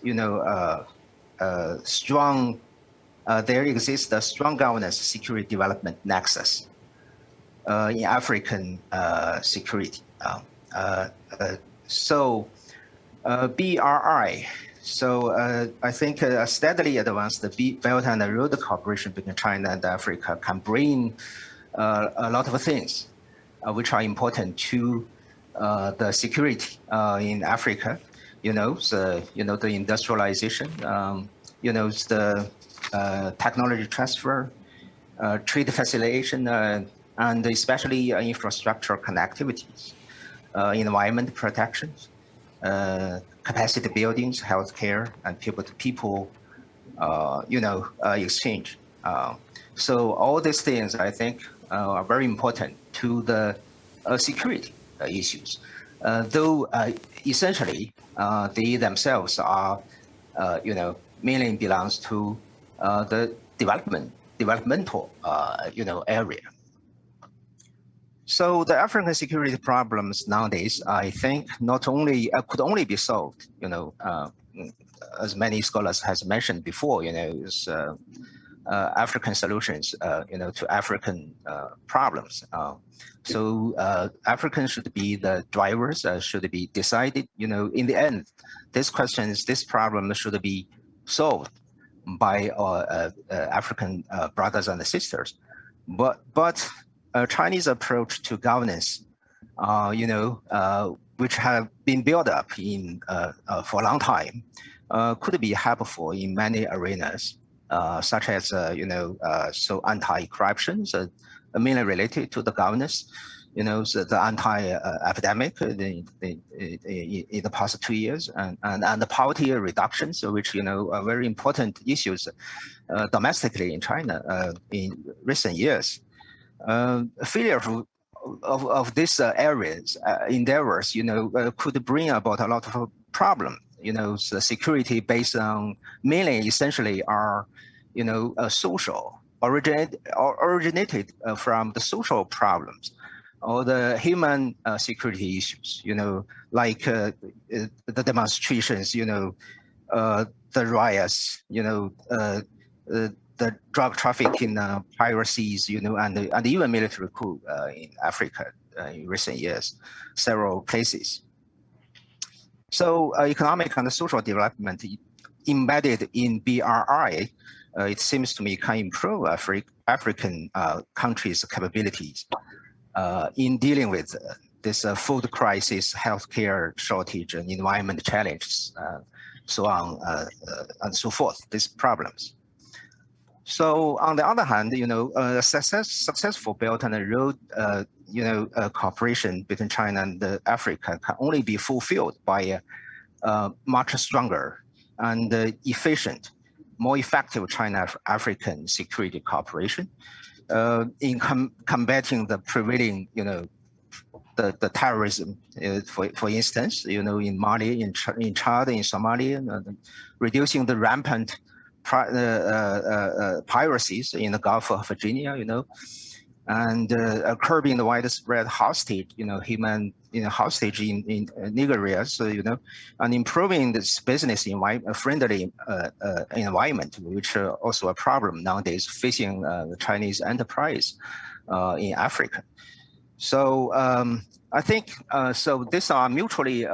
there exists a strong governance security development nexus in African security. BRI. So I think a steadily advanced Belt and Road cooperation between China and Africa can bring a lot of things which are important to the security in Africa. The industrialization, the technology transfer, trade facilitation, and especially infrastructure connectivities, environment protection, capacity buildings, healthcare, and people-to-people, exchange. So all these things, I think, are very important to the security issues. Though essentially they themselves are mainly belongs to the developmental, area. So the African security problems nowadays, I think, not only could only be solved, as many scholars has mentioned before, is African solutions, to African problems. So Africans should be the drivers, should be decided. In the end, these problems should be solved by our African brothers and sisters. But Chinese approach to governance, which have been built up for a long time, could be helpful in many arenas, such as so anti-corruption, mainly related to the governance. The anti-epidemic in the past 2 years, and the poverty reduction, which are very important issues domestically in China in recent years. Failure of these areas endeavors, could bring about a lot of problems. The security based on mainly essentially are, social, originated from the social problems or the human security issues, like the demonstrations, the riots, the drug trafficking, piracies, and even military coup in Africa in recent years, several places. So economic and social development embedded in BRI, it seems to me, can improve African countries' capabilities in dealing with this food crisis, healthcare shortage, and environment challenges, so on and so forth, these problems. So on the other hand, successful Belt and Road, cooperation between China and Africa can only be fulfilled by a much stronger and efficient, more effective China-African security cooperation in combating the prevailing, the terrorism, for instance, in Mali, in Chad, in Somalia, reducing the rampant piracies in the Gulf of Virginia, and curbing the widespread hostage, human, hostage in Nigeria, and improving this business friendly environment, which are also a problem nowadays facing the Chinese enterprise in Africa. So I think so. These are mutually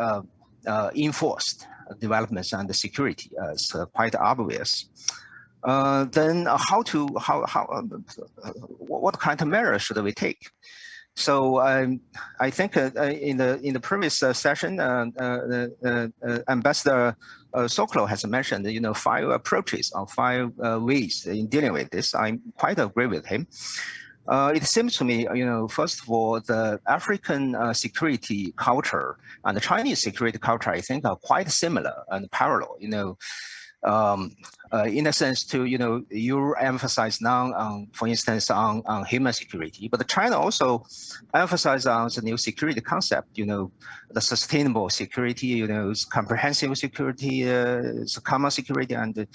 enforced developments and the security is quite obvious. Then what kind of measures should we take? So I think in the previous session, Ambassador Soklo has mentioned 5 approaches or 5 ways in dealing with this. I quite agree with him. It seems to me, first of all, the African security culture and the Chinese security culture, I think, are quite similar and parallel. In a sense, to you emphasize now, for instance, on human security, but China also emphasizes on the new security concept. The sustainable security, comprehensive security, common security, and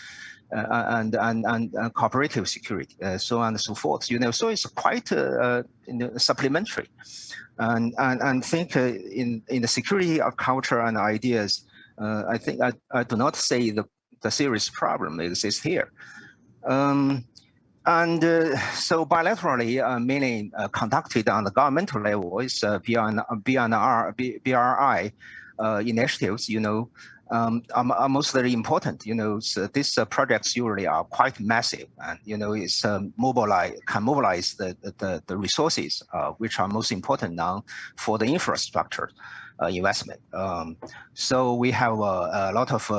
cooperative security, so on and so forth. So it's quite supplementary, and think in the security of culture and ideas. I think I do not say the serious problem exists here. So bilaterally, mainly conducted on the governmental level, is BRI initiatives, are mostly important. So these projects usually are quite massive, and it's can mobilize the resources, which are most important now for the infrastructure investment. So we have a lot of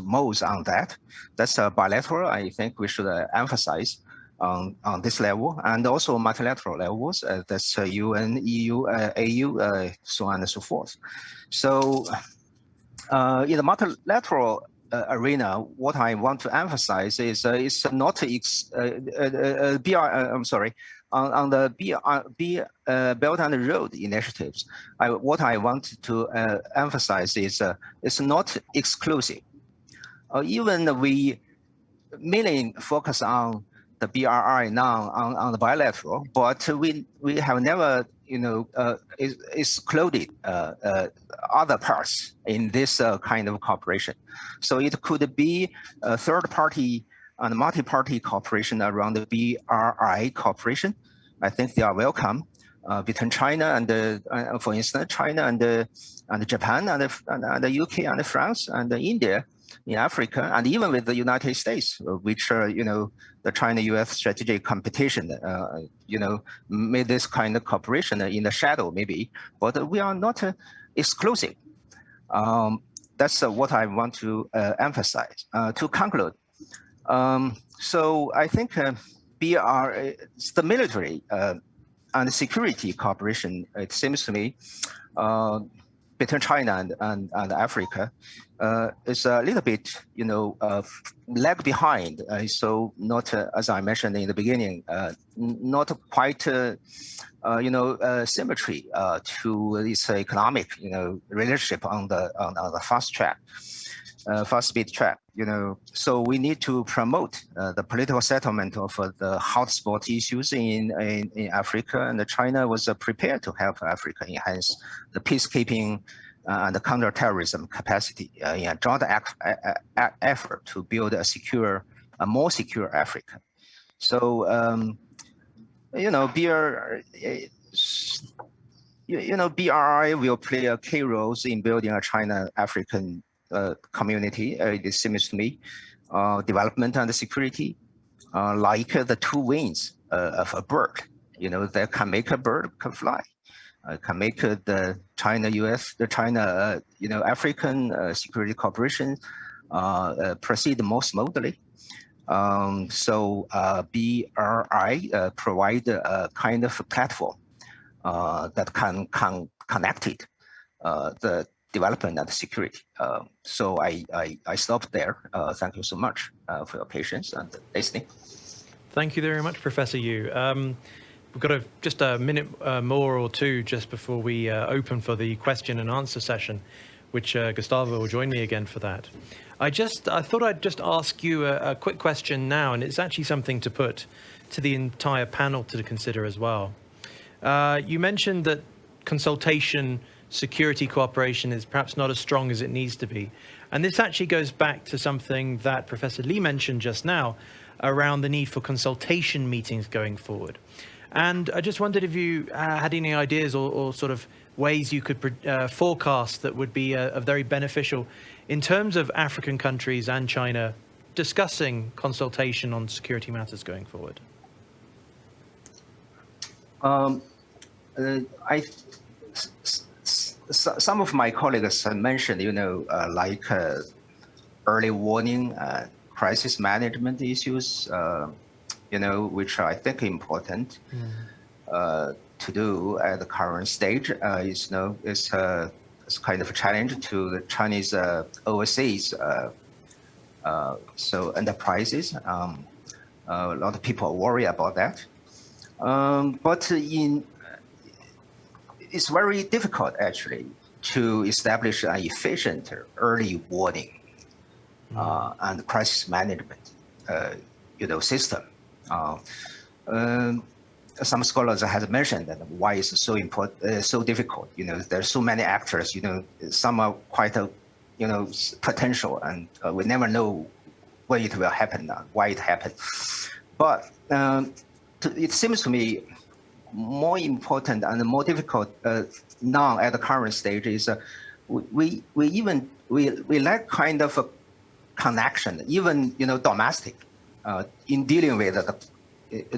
modes on that. That's bilateral. I think we should emphasize on this level, and also multilateral levels. That's UN, EU, AU, so on and so forth. So in the multilateral arena, what I want to emphasize is it's not on the Belt and Road initiatives. What I want to emphasize is it's not exclusive. even we mainly focus on the BRI now on the bilateral, but we have never excluded other parts in this kind of cooperation. So it could be a third party and multi-party cooperation around the BRI cooperation. I think they are welcome between China and, for instance, China and Japan and the UK and France and India in Africa, and even with the United States, which are, the China-US strategic competition, made this kind of cooperation in the shadow maybe, but we are not exclusive. That's what I want to emphasize. To conclude, so I think the military and security cooperation, it seems to me, between China and Africa is a little bit, lag behind. So not, as I mentioned in the beginning, not quite, symmetry to this economic, relationship on the fast speed track. So we need to promote the political settlement of the hotspot issues in Africa, and China was prepared to help Africa enhance the peacekeeping and the counterterrorism capacity in a joint effort to build a more secure Africa. So, BRI will play a key role in building a China-African community, it seems to me, development and security, like the two wings of a bird, that can make a bird can fly. Can make the China-US, the China-African security cooperation proceed more smoothly. So BRI provide a kind of a platform that can connect it, the development and security. So I stop there. Thank you so much for your patience and listening. Thank you very much, Professor Yu. We've got just a minute more or two just before we open for the question and answer session, which Gustavo will join me again for that. I thought I'd just ask you a quick question now, and it's actually something to put to the entire panel to consider as well. You mentioned that consultation, security cooperation is perhaps not as strong as it needs to be. And this actually goes back to something that Professor Lee mentioned just now around the need for consultation meetings going forward. And I just wondered if you had any ideas or sort of ways you could forecast that would be very beneficial in terms of African countries and China discussing consultation on security matters going forward. Some of my colleagues mentioned, like early warning, crisis management issues, which I think important to do at the current stage. It's kind of a challenge to the Chinese overseas enterprises. A lot of people worry about that. But it's very difficult actually to establish an efficient early warning and crisis management, system. Some scholars have mentioned that why it's so important, so difficult. There's so many actors. Some are quite, potential, and we never know when it will happen, why it happened. But it seems to me more important and more difficult now at the current stage is we lack kind of a connection, even domestic, in dealing with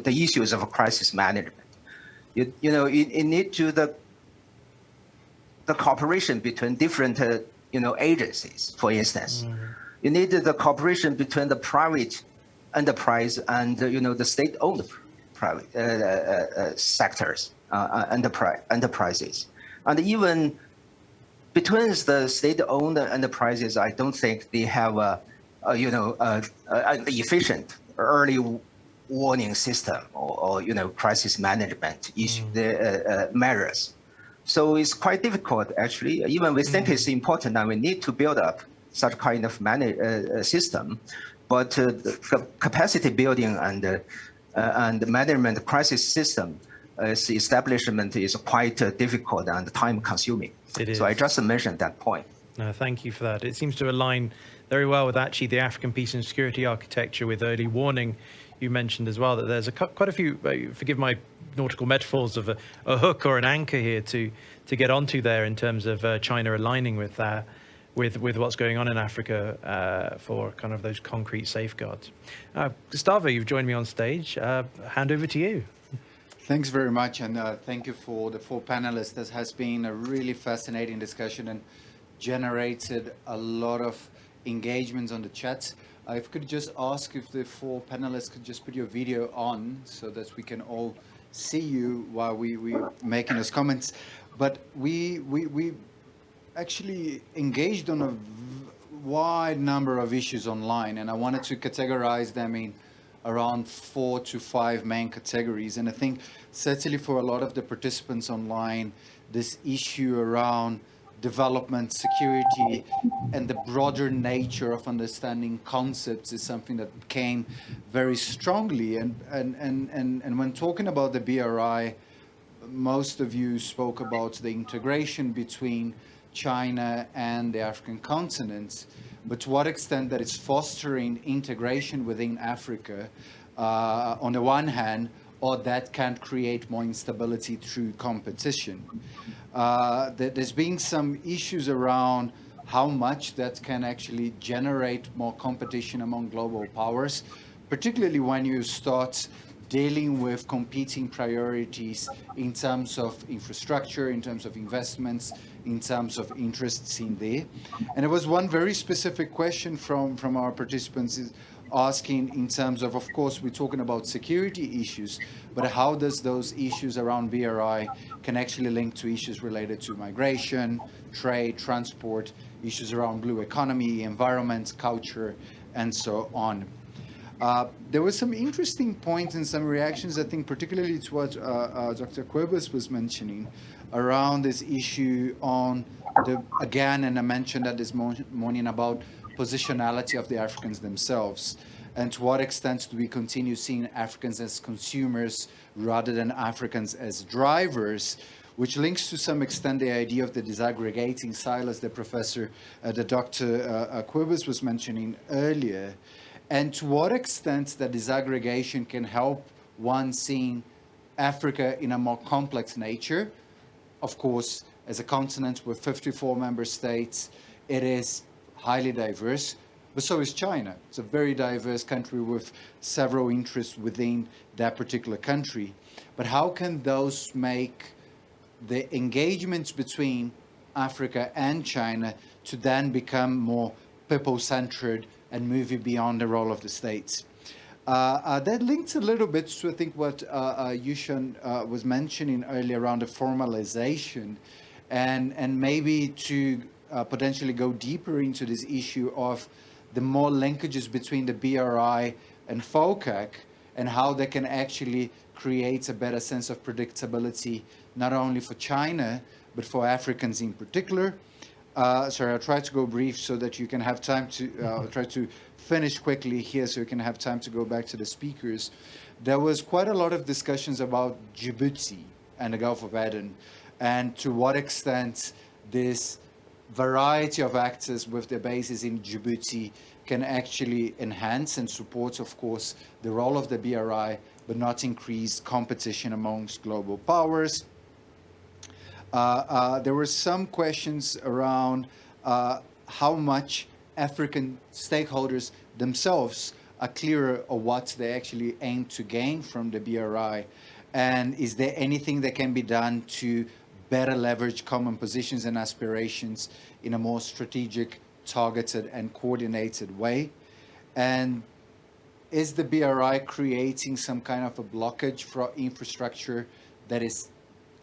the issues of crisis management. You need to the cooperation between different agencies, for instance. You need the cooperation between the private enterprise and the state-owned private sectors, enterprises, and even between the state-owned enterprises. I don't think they have an efficient early warning system or crisis management issue measures. So it's quite difficult actually. Even we think it's important, and we need to build up such kind of system, but the capacity building and management crisis system establishment is quite difficult and time consuming. It is. So I just mentioned that point. No, thank you for that. It seems to align very well with actually the African peace and security architecture with early warning. You mentioned as well that there's quite a few, forgive my nautical metaphors, of a hook or an anchor here to get onto there in terms of China aligning with that, with what's going on in Africa for kind of those concrete safeguards. Gustavo, you've joined me on stage. Hand over to you. Thanks very much, and thank you for the 4 panelists. This has been a really fascinating discussion and generated a lot of engagements on the chat. I could just ask if the 4 panelists could just put your video on so that we can all see you while we're making those comments. But we actually engaged on a wide number of issues online, and I wanted to categorize them in around 4 to 5 main categories. And I think certainly for a lot of the participants online, this issue around development, security, and the broader nature of understanding concepts is something that came very strongly. And when talking about the BRI, most of you spoke about the integration between China and the African continent, but to what extent that it's fostering integration within Africa on the one hand, or that can create more instability through competition. There's been some issues around how much that can actually generate more competition among global powers, particularly when you start dealing with competing priorities in terms of infrastructure, in terms of investments, in terms of interests in there. And there was one very specific question from our participants asking in terms of course, we're talking about security issues, but how does those issues around BRI can actually link to issues related to migration, trade, transport, issues around blue economy, environment, culture, and so on. There were some interesting points and some reactions, I think, particularly to what Dr. Cobus was mentioning around this issue on again, and I mentioned that this morning about positionality of the Africans themselves, and to what extent do we continue seeing Africans as consumers rather than Africans as drivers, which links to some extent the idea of the disaggregating silos that Dr. Cobus was mentioning earlier, and to what extent that disaggregation can help one seeing Africa in a more complex nature. Of course, as a continent with 54 member states, it is highly diverse, but so is China. It's a very diverse country with several interests within that particular country. But how can those make the engagements between Africa and China to then become more people-centered and moving beyond the role of the states? That links a little bit to, I think, what Yu-Shan was mentioning earlier around the formalization, and maybe to potentially go deeper into this issue of the more linkages between the BRI and FOCAC, and how they can actually create a better sense of predictability, not only for China, but for Africans in particular. Sorry, I'll try to go brief so that you can have time to try to finish quickly here so you can have time to go back to the speakers. There was quite a lot of discussions about Djibouti and the Gulf of Aden, and to what extent this variety of actors with their bases in Djibouti can actually enhance and support, of course, the role of the BRI, but not increase competition amongst global powers. There were some questions around how much African stakeholders themselves are clearer of what they actually aim to gain from the BRI, and is there anything that can be done to better leverage common positions and aspirations in a more strategic, targeted, and coordinated way? And is the BRI creating some kind of a blockage for infrastructure that is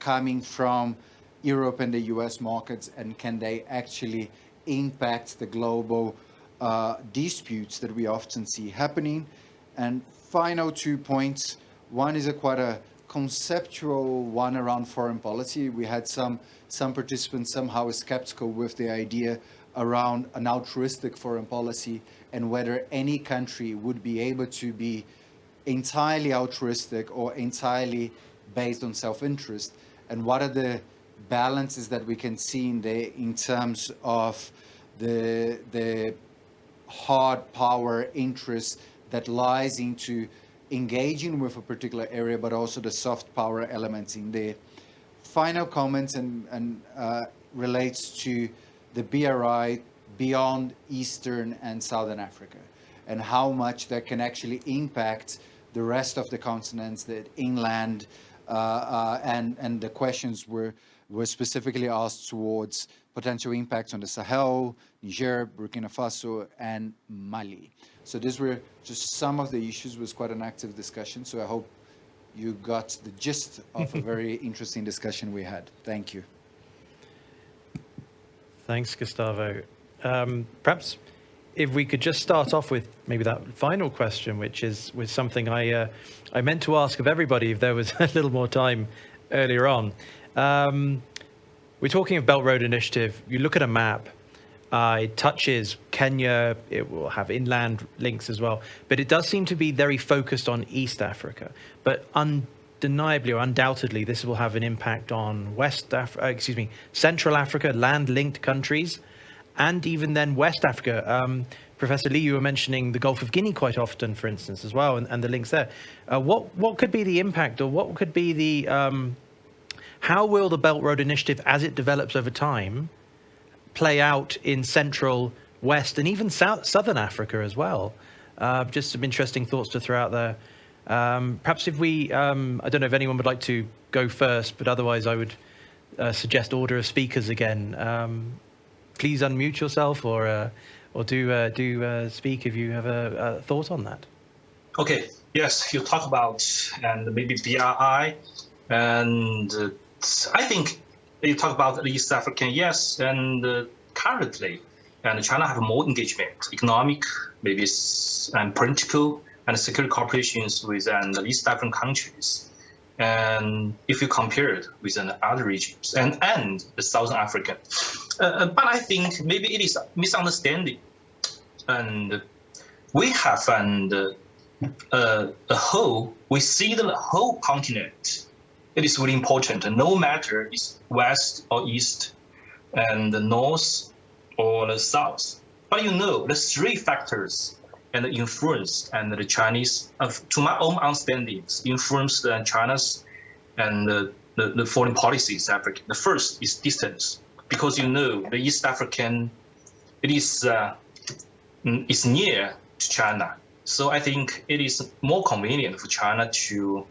coming from Europe and the US markets, and can they actually impact the global disputes that we often see happening? And final 2 points. One is quite a conceptual one around foreign policy. We had some participants somehow skeptical with the idea around an altruistic foreign policy and whether any country would be able to be entirely altruistic or entirely based on self-interest, and what are the balances that we can see in there in terms of the hard power interest that lies into engaging with a particular area, but also the soft power elements in there. Final comments and relates to the BRI beyond Eastern and Southern Africa, and how much that can actually impact the rest of the continents, the inland, and the questions were specifically asked towards potential impacts on the Sahel, Niger, Burkina Faso, and Mali. So these were just some of the issues. It was quite an active discussion. So I hope you got the gist of a very interesting discussion we had. Thank you. Thanks, Gustavo. Perhaps if we could just start off with maybe that final question, which is with something I meant to ask of everybody if there was a little more time earlier on. We're talking of Belt Road Initiative. You look at a map, it touches Kenya, it will have inland links as well, but it does seem to be very focused on East Africa. But undeniably or undoubtedly, this will have an impact on Central Africa, land-linked countries, and even then West Africa. Professor Lee, you were mentioning the Gulf of Guinea quite often, for instance, as well, and the links there. What could be the impact, or what could be the how will the Belt Road Initiative, as it develops over time, play out in Central, West, and even Southern Africa as well? Just some interesting thoughts to throw out there. Perhaps if we, I don't know if anyone would like to go first, but otherwise I would suggest order of speakers again. Please unmute yourself or do speak if you have a thought on that. Okay, yes, you talk about and maybe BRI, and I think you talk about the East African, yes, and currently, and China have more engagement, economic, maybe and political and security cooperations with the East African countries. And if you compare it with other regions and the Southern African, but I think maybe it is a misunderstanding. And we have we see the whole continent. It is really important, no matter it's West or East, and the North or the South. But you know, the three factors and the influence and the Chinese, to my own understanding, influence China's and the foreign policies in Africa. The first is distance, because you know the East African, it is near to China. So I think it is more convenient for China to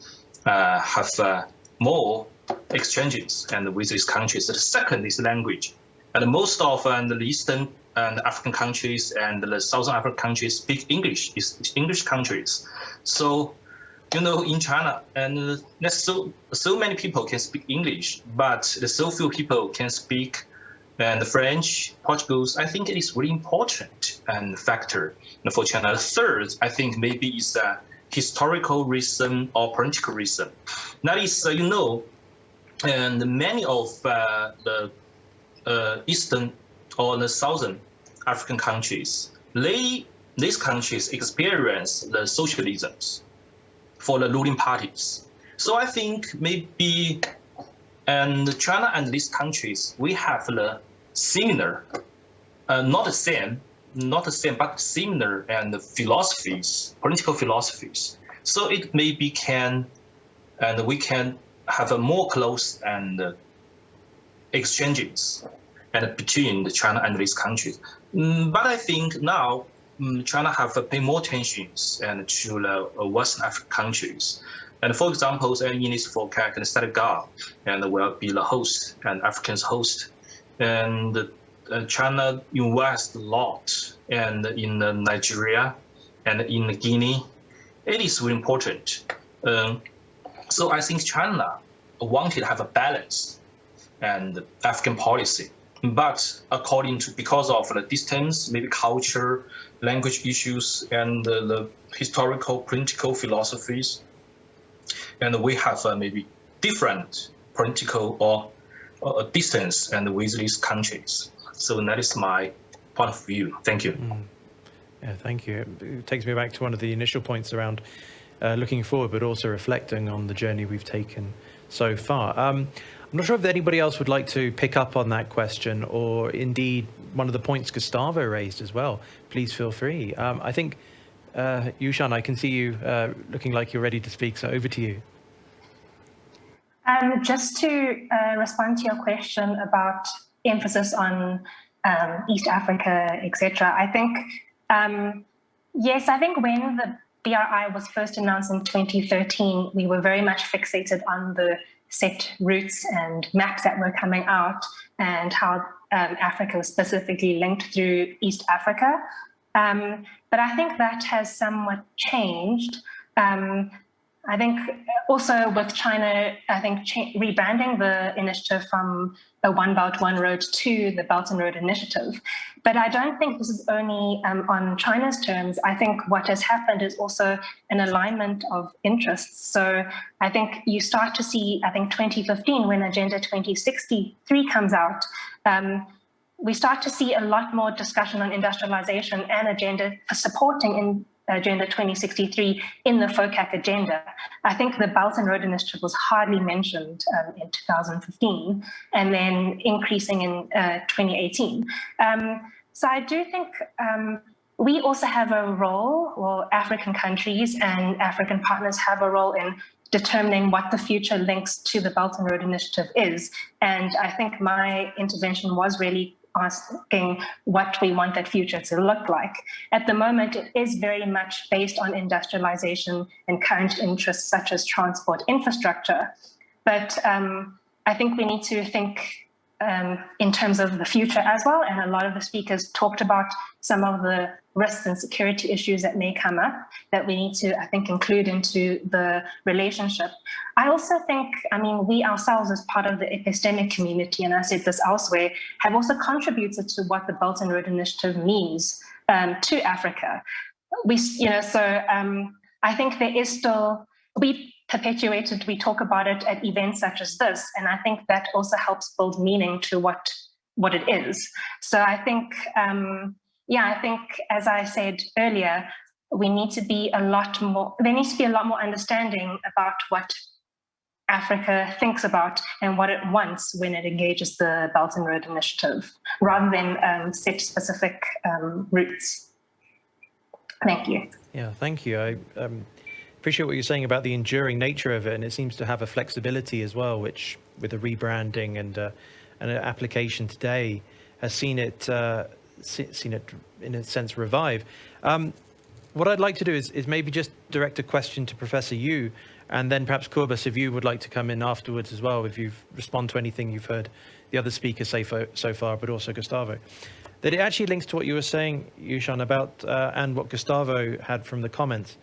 have more exchanges and with these countries. The second is language, and most of the Eastern and African countries and the Southern African countries speak English. It's English countries. So, you know, in China, and there's so many people can speak English, but so few people can speak and French, Portuguese. I think it is really important and factor for China. The third, I think maybe is historical reason or political reason. That is, you know, and many of the Eastern or the Southern African countries, these countries experience the socialisms for the ruling parties. So I think maybe, and China and these countries, we have the similar, not the same, but similar and philosophies, political philosophies. So it maybe can, and we can have a more close and exchanges and between the China and these countries. But I think now China have to pay more attentions and to the Western African countries. And for example, in this forecast, and Senegal and will be the host and Africans host. And China invests a lot and in Nigeria and in Guinea. It is really important. So I think China wanted to have a balance and African policy. But because of the distance, maybe culture, language issues, and the historical, political philosophies, and we have maybe different political or distance and with these countries. So that is my point of view. Thank you. Yeah, thank you. It takes me back to one of the initial points around looking forward, but also reflecting on the journey we've taken so far. I'm not sure if anybody else would like to pick up on that question, or indeed one of the points Gustavo raised as well. Please feel free. I think, Yu-Shan, I can see you looking like you're ready to speak, so over to you. Just to respond to your question about emphasis on East Africa, etc. I think, yes, I think when the BRI was first announced in 2013, we were very much fixated on the set routes and maps that were coming out and how Africa was specifically linked through East Africa. But I think that has somewhat changed. I think also with China, I think rebranding the initiative from a One Belt, One Road to the Belt and Road Initiative. But I don't think this is only on China's terms. I think what has happened is also an alignment of interests. So I think you start to see, I think 2015, when Agenda 2063 comes out, we start to see a lot more discussion on industrialization and agenda supporting in Agenda 2063 in the FOCAC agenda. I think the Belt and Road Initiative was hardly mentioned in 2015 and then increasing in 2018. So I do think we also have a role, or African countries and African partners have a role in determining what the future links to the Belt and Road Initiative is. And I think my intervention was really asking what we want that future to look like. At the moment, it is very much based on industrialization and current interests such as transport infrastructure. But I think we need to think in terms of the future as well. And a lot of the speakers talked about some of the risks and security issues that may come up that we need to, I think, include into the relationship. I also think, I mean, we ourselves as part of the epistemic community, and I said this elsewhere, have also contributed to what the Belt and Road Initiative means to Africa. I think there is still, we talk about it at events such as this, and I think that also helps build meaning to what it is. So I think, I think, as I said earlier, we need to be a lot more, there needs to be a lot more understanding about what Africa thinks about and what it wants when it engages the Belt and Road Initiative, rather than set specific routes. Thank you. Yeah, thank you. I appreciate what you're saying about the enduring nature of it, and it seems to have a flexibility as well, which with the rebranding and an application today has seen it in a sense revive. What I'd like to do is maybe just direct a question to Professor Yu, and then perhaps Cobus, if you would like to come in afterwards as well, if you've respond to anything you've heard the other speakers say so far, but also Gustavo. That it actually links to what you were saying, Yu-Shan, about and what Gustavo had from the comments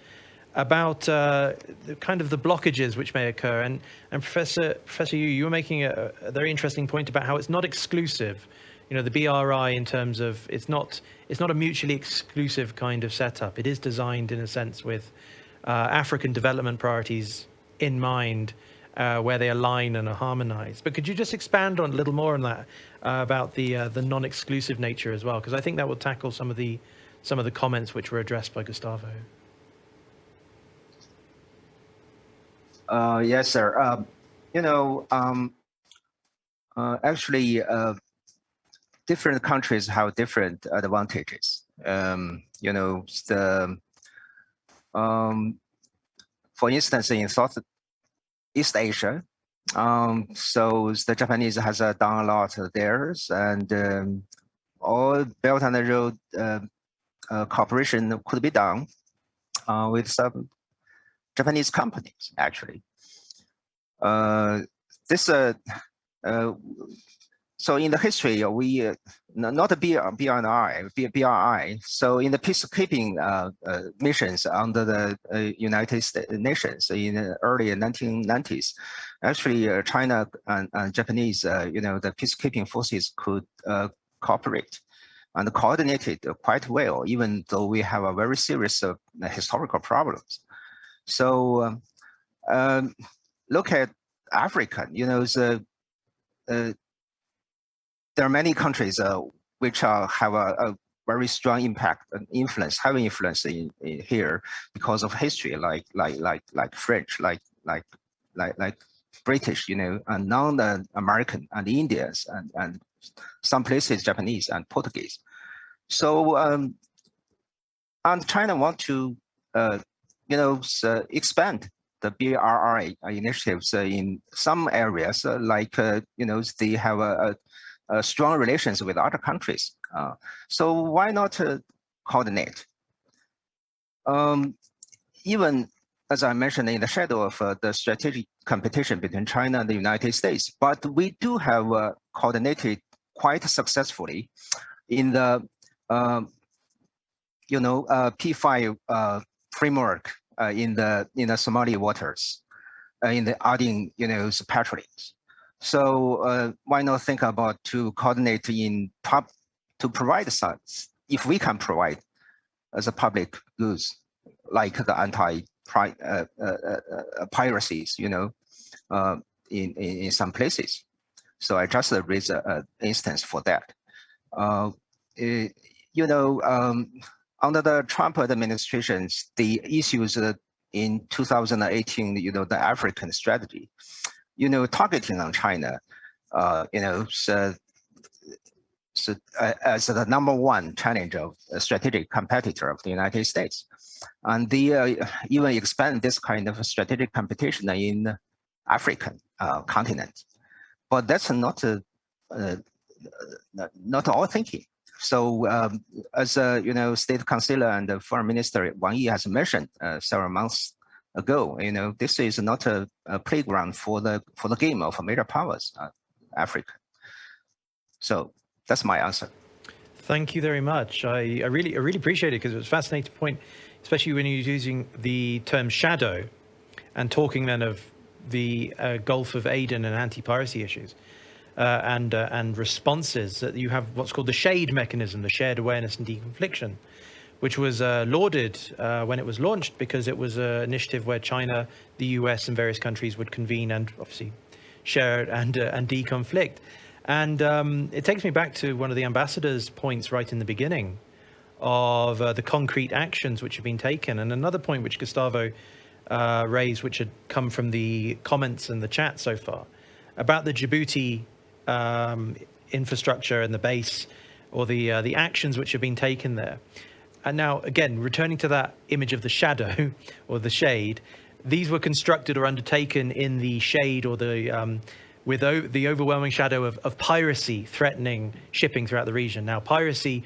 about the kind of the blockages which may occur. And Professor Yu, you were making a very interesting point about how it's not exclusive. You know, the BRI in terms of it's not a mutually exclusive kind of setup. It is designed in a sense with African development priorities in mind, where they align and are harmonized. But could you just expand on a little more on that about the non-exclusive nature as well? Because I think that will tackle some of the comments which were addressed by Gustavo. Yes, sir. Actually, different countries have different advantages. For instance, in Southeast Asia, so the Japanese has done a lot of theirs, and all Belt and Road cooperation could be done with some Japanese companies, actually. So in the history, we not a BRI. So in the peacekeeping missions under the United Nations in the early 1990s, actually China and Japanese, the peacekeeping forces could cooperate and coordinated quite well, even though we have a very serious historical problems. So look at Africa. There are many countries which have a very strong impact and influence, having influence in here because of history, like French, like British, and non-American and Indians and some places Japanese and Portuguese. So and China want to expand the BRI initiatives in some areas, they have a strong relations with other countries. So why not coordinate? Even as I mentioned, in the shadow of the strategic competition between China and the United States, but we do have coordinated quite successfully in the P5 framework in the Somali waters, in the Aden patrols. So why not think about to coordinate to provide some, if we can provide as a public goods like the anti-piracies, in some places. So I just raised an instance for that. Under the Trump administration, the issues in 2018, the African strategy, targeting on China, as the #1 challenge of a strategic competitor of the United States. And they even expand this kind of strategic competition in African continent. But that's not all thinking. So as State Councilor and Foreign Minister Wang Yi has mentioned several months ago, this is not a playground for the game of major powers, Africa. So that's my answer. Thank you very much. I really appreciate it, because it was a fascinating point, especially when you're using the term shadow and talking then of the Gulf of Aden and anti-piracy issues. And responses, that you have what's called the SHADE mechanism, the shared awareness and deconfliction, which was lauded when it was launched, because it was an initiative where China, the US, and various countries would convene and obviously share and deconflict. And it takes me back to one of the ambassador's points right in the beginning of the concrete actions which have been taken, and another point which Gustavo raised, which had come from the comments and the chat so far, about the Djibouti infrastructure and the base, or the actions which have been taken there. And now, again, returning to that image of the shadow or the shade, these were constructed or undertaken in the shade or the with the overwhelming shadow of piracy threatening shipping throughout the region. Now, piracy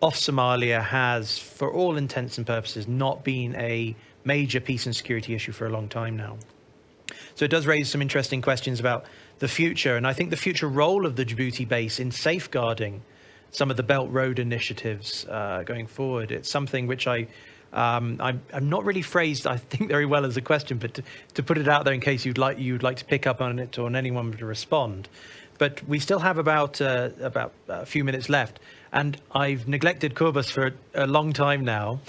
off Somalia has, for all intents and purposes, not been a major peace and security issue for a long time now. So it does raise some interesting questions about the future, and I think the future role of the Djibouti base in safeguarding some of the Belt Road initiatives going forward. It's something which I'm not really phrased, I think, very well as a question, but to put it out there in case you'd like to pick up on it, or on anyone to respond. But we still have about a few minutes left, and I've neglected Cobus for a long time now.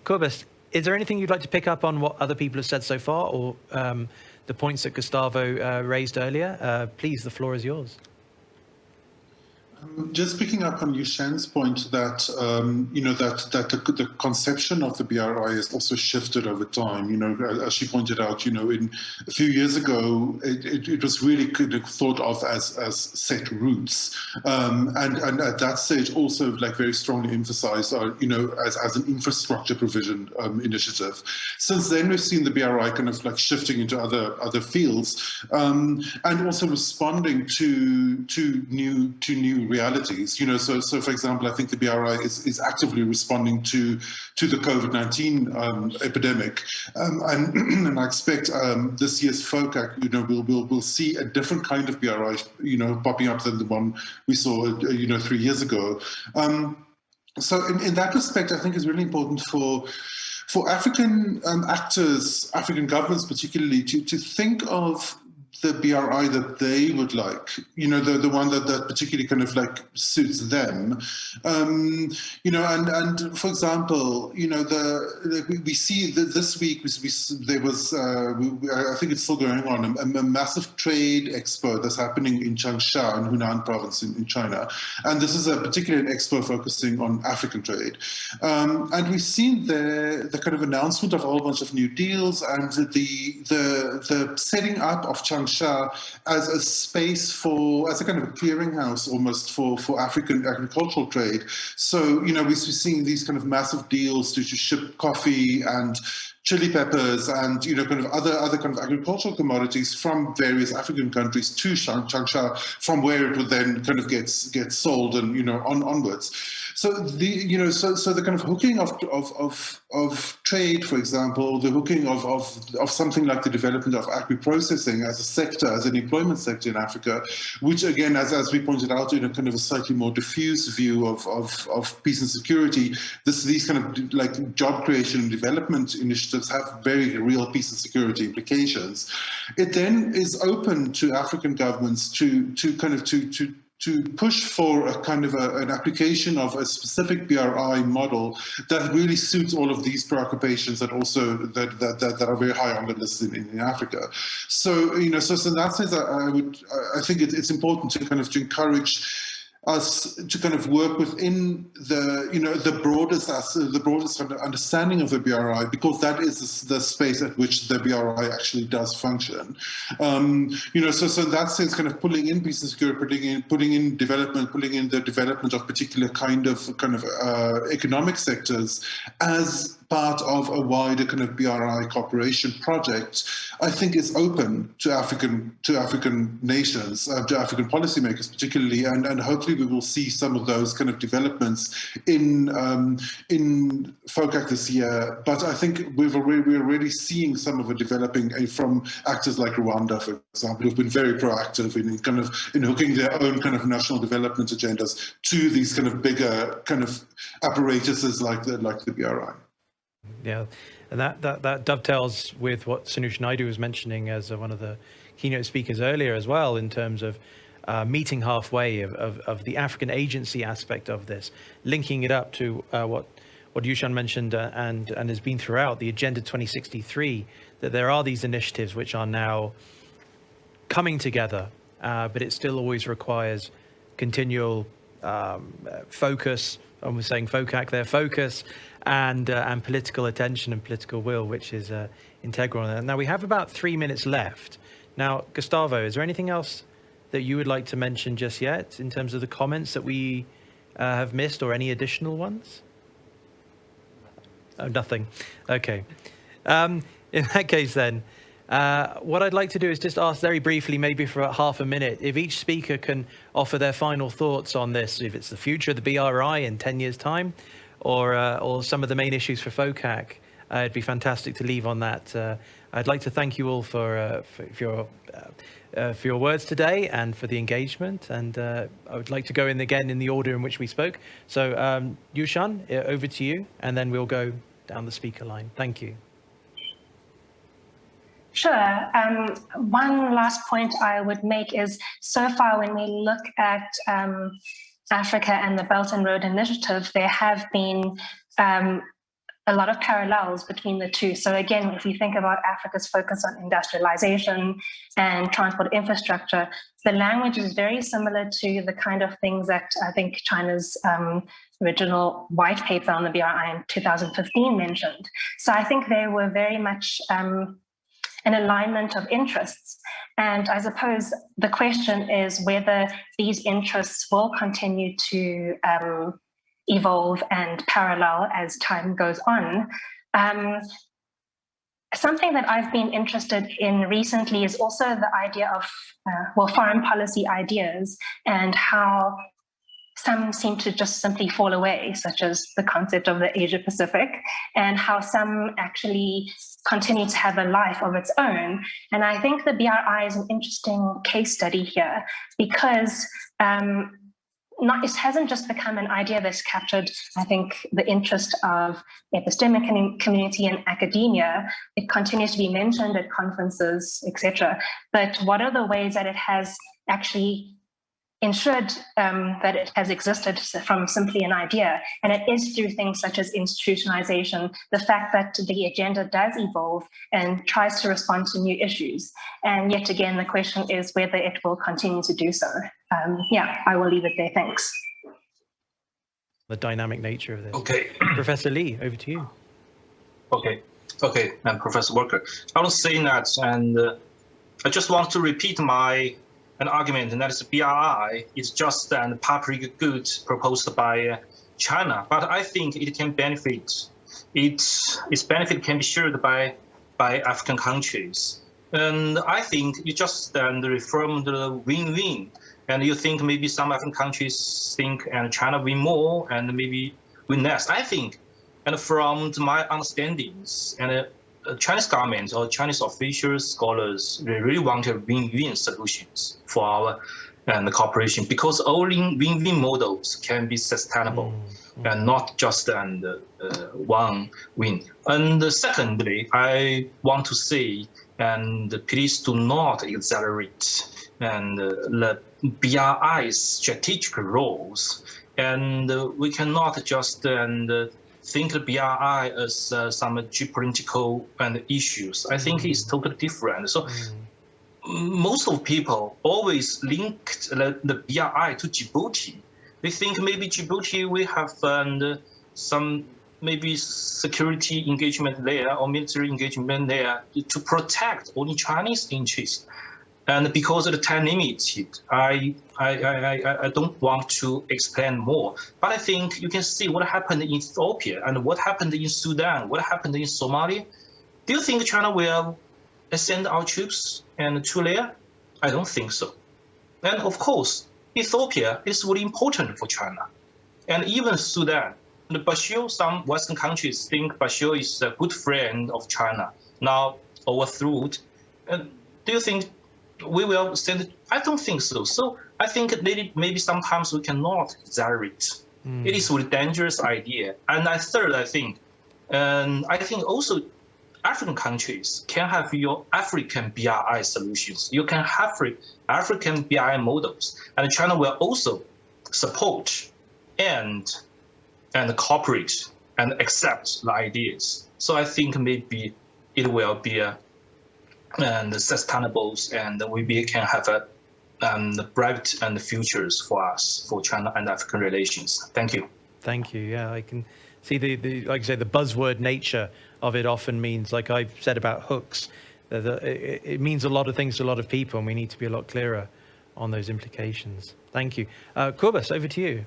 Cobus, is there anything you'd like to pick up on what other people have said so far, or the points that Gustavo raised earlier? Please, the floor is yours. Just picking up on Yu-Shan's point that the conception of the BRI has also shifted over time. As she pointed out, in a few years ago, it was really thought of as set routes, and at that stage also very strongly emphasized, as an infrastructure provision initiative. Since then, we've seen the BRI kind of shifting into other fields, and also responding to new realities. So for example, I think the BRI is actively responding to the COVID-19 epidemic, and I expect this year's FOCAC, we'll see a different kind of BRI, popping up than the one we saw, 3 years ago. So in that respect, I think it's really important for African actors, African governments particularly, to think of the BRI that they would like, you know, the one that particularly kind of like suits them, you know, and for example, you know, we see that this week there was I think it's still going on, a massive trade expo that's happening in Changsha in Hunan province in China, and this is a particular expo focusing on African trade, and we've seen the kind of announcement of a whole bunch of new deals and the setting up of Changsha as a space as a kind of a clearinghouse almost for African agricultural trade. So, you know, we're seeing these kind of massive deals to ship coffee and chili peppers and, you know, kind of other kind of agricultural commodities from various African countries to Changsha, from where it would then kind of get sold and, you know, onwards. So the kind of hooking of trade, for example, the hooking of something like the development of agri-processing as a sector, as an employment sector in Africa, which again, as we pointed out in a kind of a slightly more diffuse view of peace and security, these kind of like job creation and development initiatives have very real peace and security implications. It then is open to African governments to push for a kind of an application of a specific BRI model that really suits all of these preoccupations that also that are very high on the list in Africa. So, you know, so in that sense, I think it's important to kind of to encourage us to kind of work within the broadest understanding of the BRI, because that is the space at which the BRI actually does function. You know, so in that sense, kind of pulling in peace and security, putting in development, pulling in the development of particular kind of economic sectors as part of a wider kind of BRI cooperation project, I think is open to African nations, to African policymakers particularly, and hopefully we will see some of those kind of developments in FOCAC this year. But I think we're already seeing some of it developing from actors like Rwanda, for example, who've been very proactive in hooking their own kind of national development agendas to these kind of bigger kind of apparatuses like the BRI. Yeah, and that dovetails with what Sanush Naidu was mentioning as one of the keynote speakers earlier as well, in terms of meeting halfway of the African agency aspect of this, linking it up to what Yu-Shan mentioned and has been throughout the Agenda 2063, that there are these initiatives which are now coming together, but it still always requires continual focus. And we're saying FOCAC there, focus and political attention and political will, which is integral. Now we have about 3 minutes left. Now, Gustavo, is there anything else that you would like to mention just yet in terms of the comments that we have missed, or any additional ones? Oh, nothing. Okay. In that case then, what I'd like to do is just ask very briefly, maybe for half a minute, if each speaker can offer their final thoughts on this, if it's the future of the BRI in 10 years' time, or some of the main issues for FOCAC. It'd be fantastic to leave on that. I'd like to thank you all for your words today and for the engagement. And I would like to go in again in the order in which we spoke. So Yu-Shan, over to you, and then we'll go down the speaker line. Thank you. Sure. One last point I would make is, so far when we look at Africa and the Belt and Road Initiative, there have been a lot of parallels between the two. So again, if we think about Africa's focus on industrialization and transport infrastructure, the language is very similar to the kind of things that I think China's original white paper on the BRI in 2015 mentioned. So I think they were very much an alignment of interests. And I suppose the question is whether these interests will continue to evolve and parallel as time goes on. Something that I've been interested in recently is also the idea of, foreign policy ideas, and how some seem to just simply fall away, such as the concept of the Asia-Pacific, and how some actually continue to have a life of its own. And I think the BRI is an interesting case study here, because it hasn't just become an idea that's captured, I think, the interest of the epistemic community and academia. It continues to be mentioned at conferences, etc. But what are the ways that it has actually ensured that it has existed from simply an idea? And it is through things such as institutionalization, the fact that the agenda does evolve and tries to respond to new issues. And yet again, the question is whether it will continue to do so. Yeah, I will leave it there. Thanks. The dynamic nature of this. Okay. Professor Lee, over to you. Okay. And Professor Walker, I was saying that, and I just want to repeat an argument, and that is BRI is just a public good proposed by China, but I think it can benefit. Its benefit can be shared by African countries, and I think you just reform the win-win. And you think maybe some African countries think and China win more and maybe win less. I think, and from my understandings, and Chinese government or Chinese officials, scholars, they really want a win-win solutions for our cooperation, because only win-win models can be sustainable and not just one win. And secondly, I want to say, and please do not exaggerate and the BRI's strategic roles, and we cannot just think of BRI as some geopolitical issues. I think it's totally different. So most of people always linked the BRI to Djibouti. They think maybe Djibouti we have some maybe security engagement there or military engagement there to protect only Chinese interests. And because of the time limited, I don't want to explain more. But I think you can see what happened in Ethiopia and what happened in Sudan, what happened in Somalia. Do you think China will send our troops to there? I don't think so. And of course, Ethiopia is really important for China. And even Sudan. And Bashir, some Western countries think Bashir is a good friend of China, now overthrown. Do you think we will send it? I don't think so. So I think maybe sometimes we cannot exaggerate. It is a really dangerous idea. And I think also African countries can have your African BRI solutions. You can have African BRI models, and China will also support and cooperate and accept the ideas. So I think maybe it will be sustainable, and we can have bright futures for us, for China and African relations. Thank you. Thank you. Yeah, I can see the like I say, the buzzword nature of it often means, like I've said about hooks, it means a lot of things to a lot of people, and we need to be a lot clearer on those implications. Thank you. Cobus, over to you.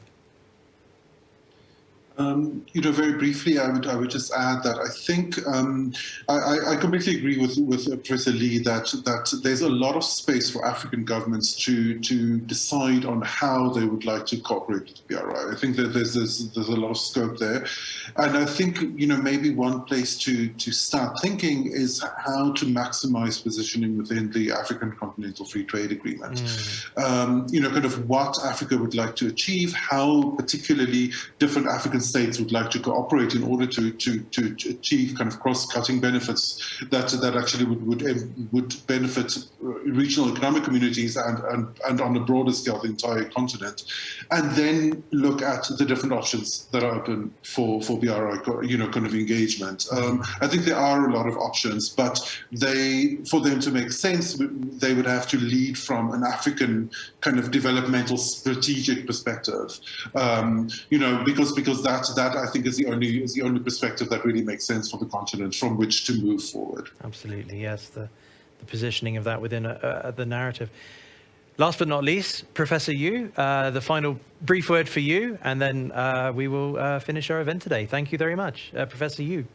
Very briefly, I would just add that I think I completely agree with Professor Lee that there's a lot of space for African governments to decide on how they would like to cooperate with the BRI. I think that there's a lot of scope there, and I think maybe one place to start thinking is how to maximize positioning within the African Continental Free Trade Agreement. Kind of what Africa would like to achieve, how particularly different African states would like to cooperate in order to achieve kind of cross-cutting benefits that actually would benefit regional economic communities and on a broader scale the entire continent, and then look at the different options that are open for BRI kind of engagement. I think there are a lot of options, but for them to make sense, they would have to lead from an African kind of developmental strategic perspective, because that I think is the only perspective that really makes sense for the continent from which to move forward. Absolutely, yes. The positioning of that within the narrative. Last but not least, Professor Yu, the final brief word for you, and then we will finish our event today. Thank you very much, Professor Yu.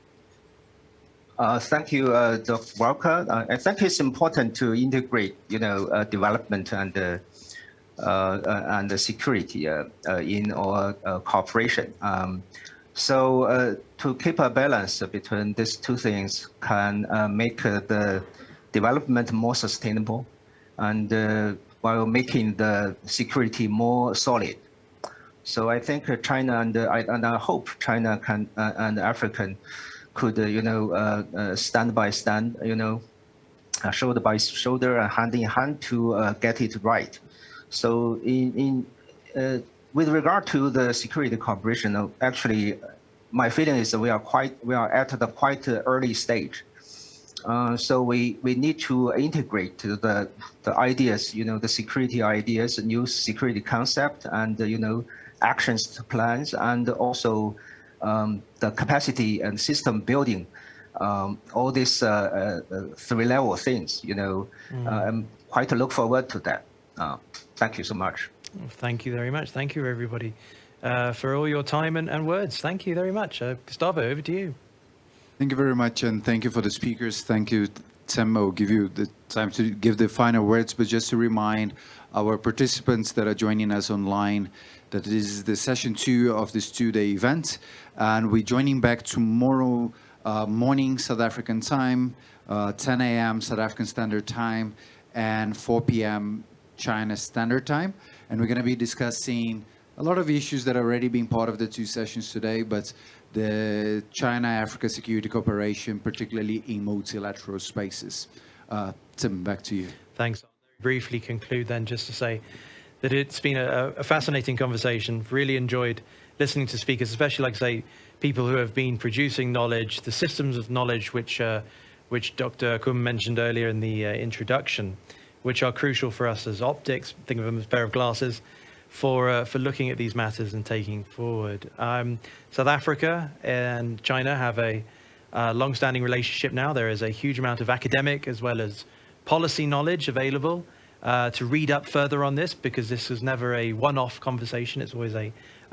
Thank you, Dr. Walker. I think it's important to integrate, development and the security in our cooperation. So to keep a balance between these two things can make the development more sustainable, and while making the security more solid. So I think China and I hope China can and African could stand by stand, shoulder by shoulder and hand in hand to get it right. So with regard to the security cooperation, actually, my feeling is that we are at the quite early stage. So we need to integrate the ideas, the security ideas, the new security concept, and actions plans, and also the capacity and system building. All these three-level things, I'm quite look forward to that. Thank you so much. Thank you very much. Thank you, everybody, for all your time and words. Thank you very much. Gustavo, over to you. Thank you very much, and thank you for the speakers. Thank you, Tim. I'll give you the time to give the final words, but just to remind our participants that are joining us online that this is the session 2 of this 2-day event, and we're joining back tomorrow morning South African time, 10 a.m. South African Standard Time, and 4 p.m. China Standard Time. And we're going to be discussing a lot of issues that are already been part of the 2 sessions today, but the China-Africa security cooperation, particularly in multilateral spaces. Tim, back to you. Thanks. I'll briefly conclude then just to say that it's been a fascinating conversation. Really enjoyed listening to speakers, especially, like I say, people who have been producing knowledge, the systems of knowledge which Dr. Kum mentioned earlier in the introduction, which are crucial for us as optics, think of them as a pair of glasses, for looking at these matters and taking forward. South Africa and China have a long-standing relationship now. There is a huge amount of academic as well as policy knowledge available to read up further on this, because this was never a one-off conversation. It's always a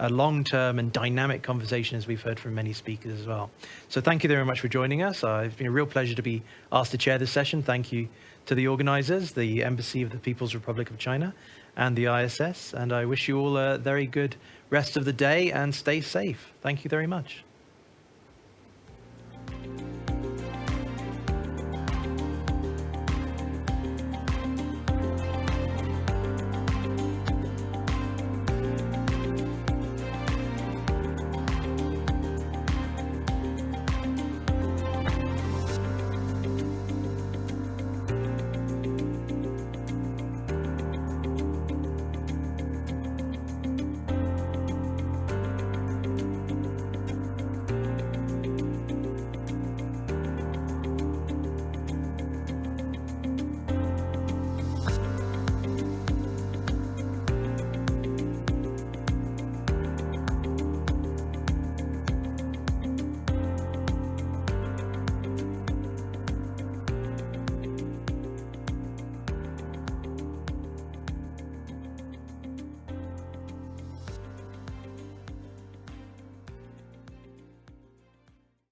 long-term and dynamic conversation, as we've heard from many speakers as well. So thank you very much for joining us. It's been a real pleasure to be asked to chair this session. Thank you to the organizers, the Embassy of the People's Republic of China, and the ISS. And I wish you all a very good rest of the day and stay safe. Thank you very much.